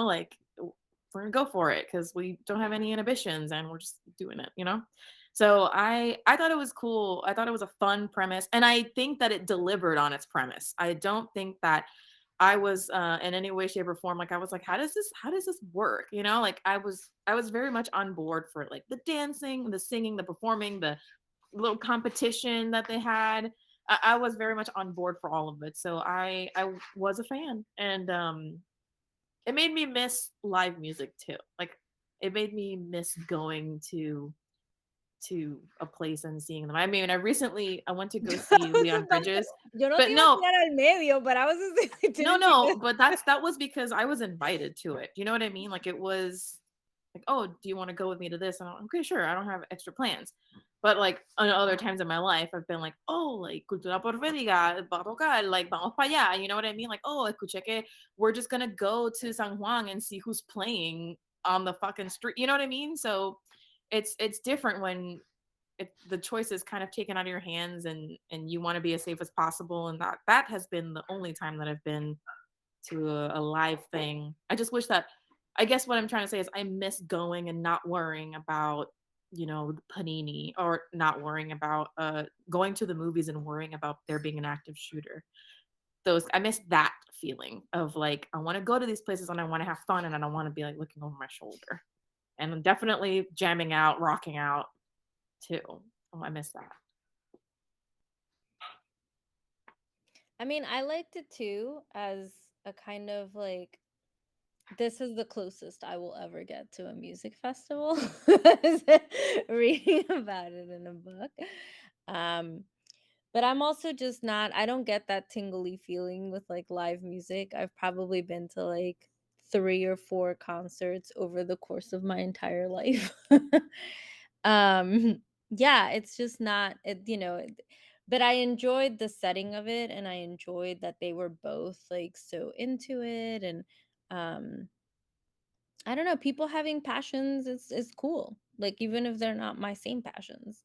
Speaker 1: like we're gonna go for it because we don't have any inhibitions and we're just doing it. So I thought it was cool. I thought it was a fun premise, and I think that it delivered on its premise. I don't think that I was in any way, shape, or form like I was like, how does this work? Like I was very much on board for like the dancing, the singing, the performing, the little competition that they had. I was very much on board for all of it. So I was a fan, and it made me miss live music too. Like it made me miss going to a place and seeing them. I mean, I went to go see
Speaker 2: I was
Speaker 1: Leon
Speaker 2: about to-
Speaker 1: Bridges,
Speaker 2: Yo no
Speaker 1: but
Speaker 2: te iba a
Speaker 1: no,
Speaker 2: tirar al medio, but I was just like,
Speaker 1: no,
Speaker 2: didn't
Speaker 1: no,
Speaker 2: you?
Speaker 1: but that was because I was invited to it. You know what I mean? Like it was like, oh, do you want to go with me to this? And I'm okay, sure. I don't have extra plans. But like on other times in my life, I've been like, oh, like cultura porférica, va a tocar, like vamos para allá. You know what I mean? Like, oh, escuché que we're just gonna go to San Juan and see who's playing on the fucking street. You know what I mean? So it's different when the choice is kind of taken out of your hands, and you want to be as safe as possible. And that has been the only time that I've been to a live thing. I just wish that, I guess what I'm trying to say is I miss going and not worrying about, the panini, or not worrying about going to the movies and worrying about there being an active shooter. I miss that feeling of like, I want to go to these places and I want to have fun, and I don't want to be like looking over my shoulder. And I'm definitely jamming out, rocking out too. Oh, I miss that.
Speaker 2: I mean, I liked it too as a kind of like this is the closest I will ever get to a music festival. Reading about it in a book. Um, but I'm also just not, I don't get that tingly feeling with like live music. I've probably been to like 3 or 4 concerts over the course of my entire life. um yeah, it's just not but I enjoyed the setting of it, and I enjoyed that they were both like so into it. And um I don't know, people having passions is cool, like even if they're not my same passions.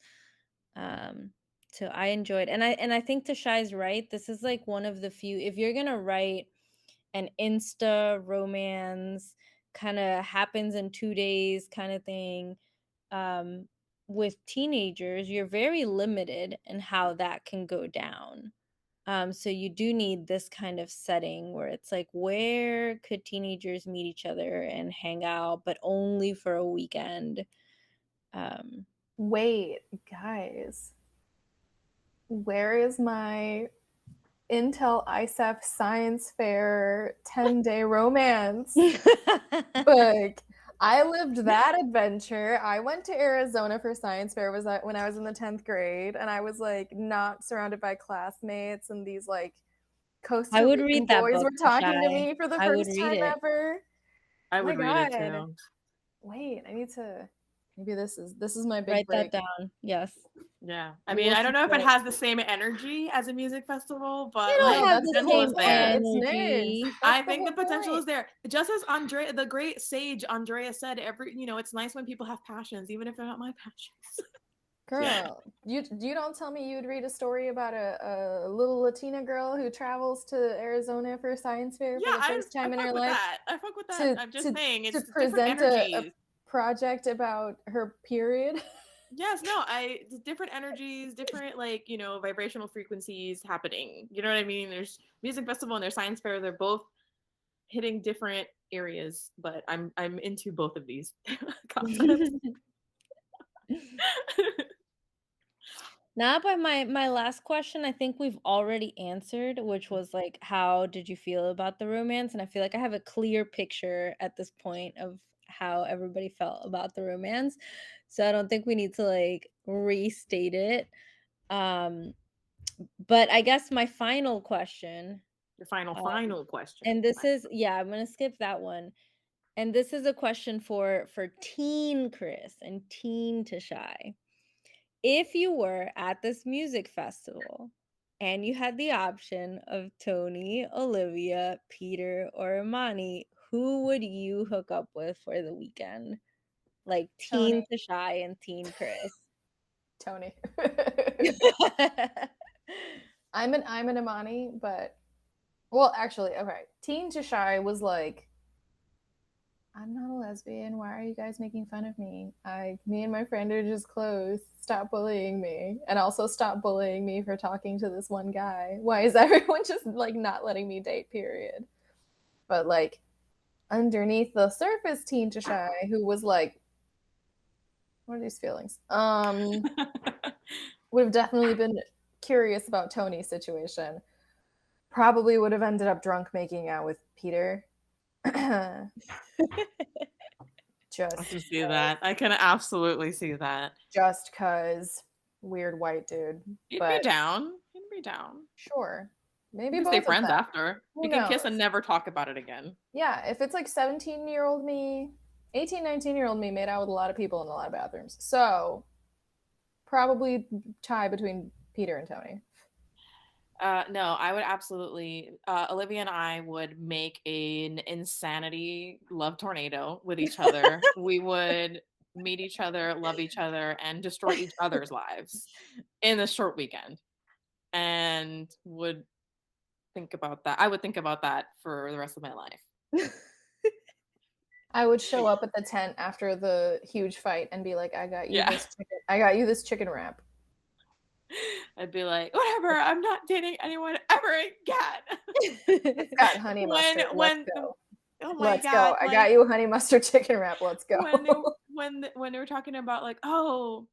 Speaker 2: um so I enjoyed, and I think Tashai's right. This is like one of the few, if you're gonna write an insta romance, kind of happens in 2 days kind of thing, um with teenagers, you're very limited in how that can go down. So you do need this kind of setting where it's like, where could teenagers meet each other and hang out, but only for a weekend? um
Speaker 3: Wait, guys, where is my Intel ISAF Science Fair 10-day romance book? I lived that adventure. I went to Arizona for science fair when I was in the 10th grade, and I was like not surrounded by classmates, and these like
Speaker 2: I
Speaker 3: Costa
Speaker 2: would
Speaker 3: Rican
Speaker 2: read that
Speaker 3: boys
Speaker 2: book,
Speaker 3: were talking to
Speaker 2: Tashai.
Speaker 3: me for the
Speaker 2: I would
Speaker 3: first
Speaker 2: read
Speaker 3: time
Speaker 2: it.
Speaker 3: ever.
Speaker 1: I
Speaker 3: Oh my
Speaker 1: would read it
Speaker 3: God.
Speaker 1: too.
Speaker 3: Wait, I need to, maybe this is my big
Speaker 2: Write
Speaker 3: break.
Speaker 2: that down. Yes.
Speaker 1: Yeah. I
Speaker 2: We
Speaker 1: mean,
Speaker 2: will
Speaker 1: I don't know if it
Speaker 2: support.
Speaker 1: has the same energy as a music festival, but
Speaker 2: They don't
Speaker 1: like
Speaker 3: No,
Speaker 1: the
Speaker 2: have
Speaker 3: that's
Speaker 2: the
Speaker 3: the
Speaker 1: potential
Speaker 3: whole
Speaker 1: is
Speaker 2: same
Speaker 1: there.
Speaker 3: point. It's nerds.
Speaker 2: energy.
Speaker 3: That's
Speaker 1: I
Speaker 3: the
Speaker 1: think the
Speaker 3: whole
Speaker 1: potential is
Speaker 3: point.
Speaker 1: there. Just as Andrea, the great sage Andrea said, it's nice when people have passions, even if they're not my passions.
Speaker 3: Girl, you don't tell me you'd read a story about a little Latina girl who travels to Arizona for science fair for
Speaker 1: Yeah,
Speaker 3: the first
Speaker 1: I
Speaker 3: time in
Speaker 1: fuck
Speaker 3: her
Speaker 1: with
Speaker 3: life
Speaker 1: that. I fuck with that.
Speaker 3: to
Speaker 1: I'm just
Speaker 3: to
Speaker 1: saying,
Speaker 3: to
Speaker 1: it's different
Speaker 3: present a
Speaker 1: energies.
Speaker 3: project about her period.
Speaker 1: Yes, no, different energies, different like, vibrational frequencies happening. You know what I mean? There's music festival and there's science fair. They're both hitting different areas, but I'm into both of these concepts.
Speaker 2: Now, but my last question, I think we've already answered, which was like, how did you feel about the romance? And I feel like I have a clear picture at this point of how everybody felt about the romance. So I don't think we need to like restate it. Um, but I guess my final question,
Speaker 1: Your final
Speaker 2: um,
Speaker 1: final question.
Speaker 2: and this is, yeah, I'm gonna skip that one. And this is a question for teen Chris and teen Tashai. If you were at this music festival and you had the option of Tony, Olivia, Peter, or Imani, who would you hook up with for the weekend? Like teen
Speaker 3: Tony.
Speaker 2: Tashai and teen Chris.
Speaker 3: Tony. I'm an Imani, but Well, actually, okay. Teen to Shy was like, I'm not a lesbian. Why are you guys making fun of me? Me and my friend are just close. Stop bullying me. And also stop bullying me for talking to this one guy. Why is everyone just like not letting me date, period? But like underneath the surface, Teen to Shy, who was like, what are these feelings? Would have definitely been curious about Tony's situation. Probably would have ended up drunk making out with Peter.
Speaker 1: I can see that. I can absolutely see that.
Speaker 3: Just cause weird white dude.
Speaker 1: He'd
Speaker 3: But
Speaker 1: be down. He'd be down.
Speaker 3: sure. Maybe
Speaker 1: We can
Speaker 3: both
Speaker 1: stay
Speaker 3: of
Speaker 1: friends
Speaker 3: them.
Speaker 1: after.
Speaker 3: Who
Speaker 1: We can kiss
Speaker 3: knows?
Speaker 1: and never talk about it again.
Speaker 3: Yeah, if it's like 17-year-old me, 18, 19-year-old me made out with a lot of people in a lot of bathrooms. So probably tie between Peter and Tony.
Speaker 1: No, I would absolutely. Olivia and I would make an insanity love tornado with each other. We would meet each other, love each other, and destroy each other's lives in a short weekend. And would think about that. I would think about that for the rest of my life.
Speaker 3: I would show up at the tent after the huge fight and be like, I got you this chicken wrap.
Speaker 1: I'd be like, whatever, I'm not dating anyone ever again.
Speaker 3: Got honey mustard. Let's go.
Speaker 1: Oh my
Speaker 3: Let's
Speaker 1: God,
Speaker 3: go. I got you a honey mustard chicken wrap. Let's go.
Speaker 1: when they were talking about like, oh,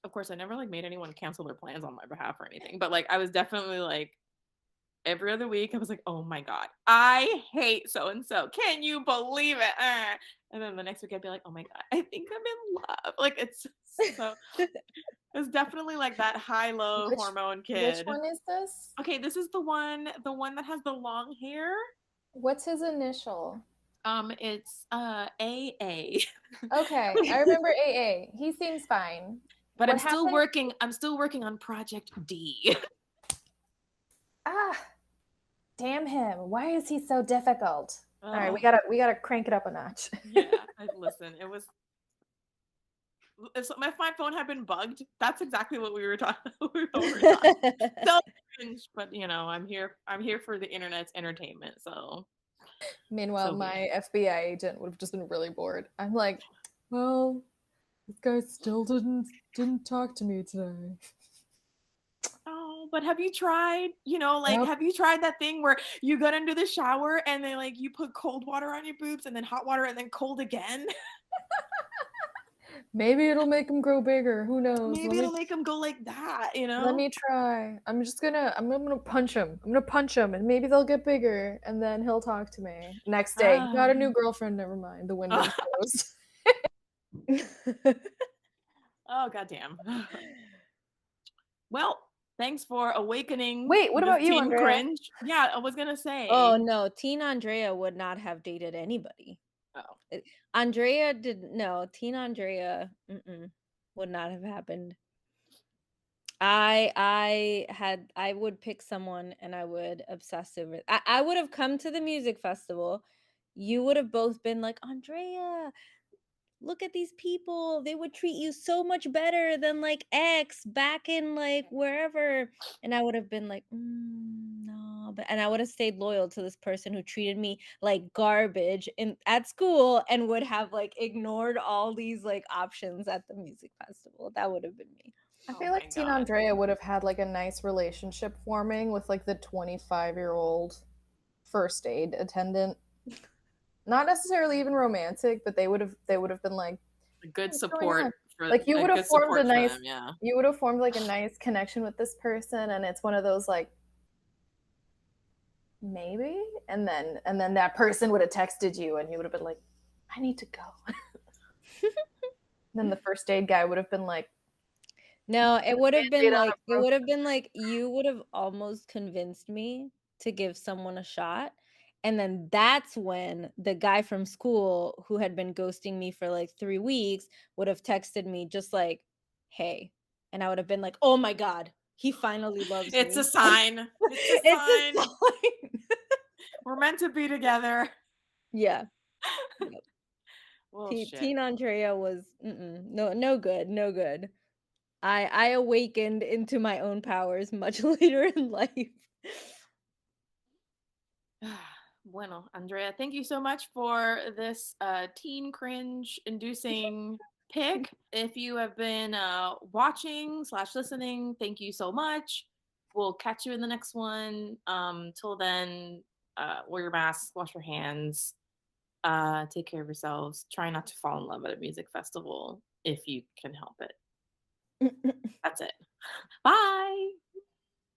Speaker 1: of course I never like made anyone cancel their plans on my behalf or anything, but like I was definitely like every other week I was like, oh my God, I hate so and so. Can you believe it? And then the next week I'd be like, oh my God, I think I'm in love. Like it's so it's definitely like that high-low hormone kid.
Speaker 3: Which one is this?
Speaker 1: Okay, this is the one that has the long hair.
Speaker 3: What's his initial?
Speaker 1: It's AA.
Speaker 3: Okay, I remember AA. He seems fine.
Speaker 1: But I'm still working on Project D.
Speaker 3: Ah, damn him. Why is he so difficult? All right, we gotta crank it up a notch.
Speaker 1: Yeah, listen, it was if my phone had been bugged, that's exactly what we were talking. So cringe, but you know, I'm here for the internet's entertainment. So
Speaker 3: Meanwhile, my FBI agent would have just been really bored. I'm like, well, this guy still didn't talk to me today.
Speaker 1: Oh, but have you tried, have you tried that thing where you get into the shower and then like you put cold water on your boobs and then hot water and then cold again?
Speaker 3: Maybe it'll make them grow bigger. Who knows?
Speaker 1: Maybe it'll make them go like that,
Speaker 3: Let me try. I'm gonna punch him. I'm gonna punch him and maybe they'll get bigger and then he'll talk to me. Next day, got a new girlfriend, never mind. The window's closed.
Speaker 1: Oh, goddamn. Well, thanks for awakening.
Speaker 3: Wait, what about you, Andrea?
Speaker 1: Cringe? Yeah, I was gonna say.
Speaker 2: Oh no, Teen Andrea would not have dated anybody.
Speaker 1: Oh,
Speaker 2: Andrea Teen Andrea would not have happened. I would pick someone and I would obsess over it. I would have come to the music festival. You would have both been like, Andrea, look at these people. They would treat you so much better than like X back in like wherever. And I would have been like, no. And I would have stayed loyal to this person who treated me like garbage at school and would have like ignored all these like options at the music festival. That would have been me.
Speaker 3: I feel like Teen Andrea would have had like a nice relationship forming with like the 25-year-old first aid attendant. Not necessarily even romantic, but they would have been like
Speaker 1: a good support for
Speaker 3: like you would have formed a nice you would have formed like a nice connection with this person, and it's one of those like maybe, and then that person would have texted you and you would have been like, I need to go. Then the first aid guy would have been like,
Speaker 2: no, it would have been like you would have almost convinced me to give someone a shot. And then that's when the guy from school who had been ghosting me for like 3 weeks would have texted me just like, hey. And I would have been like, oh my God, he finally loves me.
Speaker 1: It's a sign. It's a sign. We're meant to be together.
Speaker 2: Yeah. Yep. Well, Teen Andrea was no good. I awakened into my own powers much later in life.
Speaker 1: Bueno, Andrea, thank you so much for this teen cringe inducing pick. If you have been watching/listening, thank you so much. We'll catch you in the next one. Till then, wear your mask, wash your hands, take care of yourselves. Try not to fall in love at a music festival if you can help it. That's it. Bye.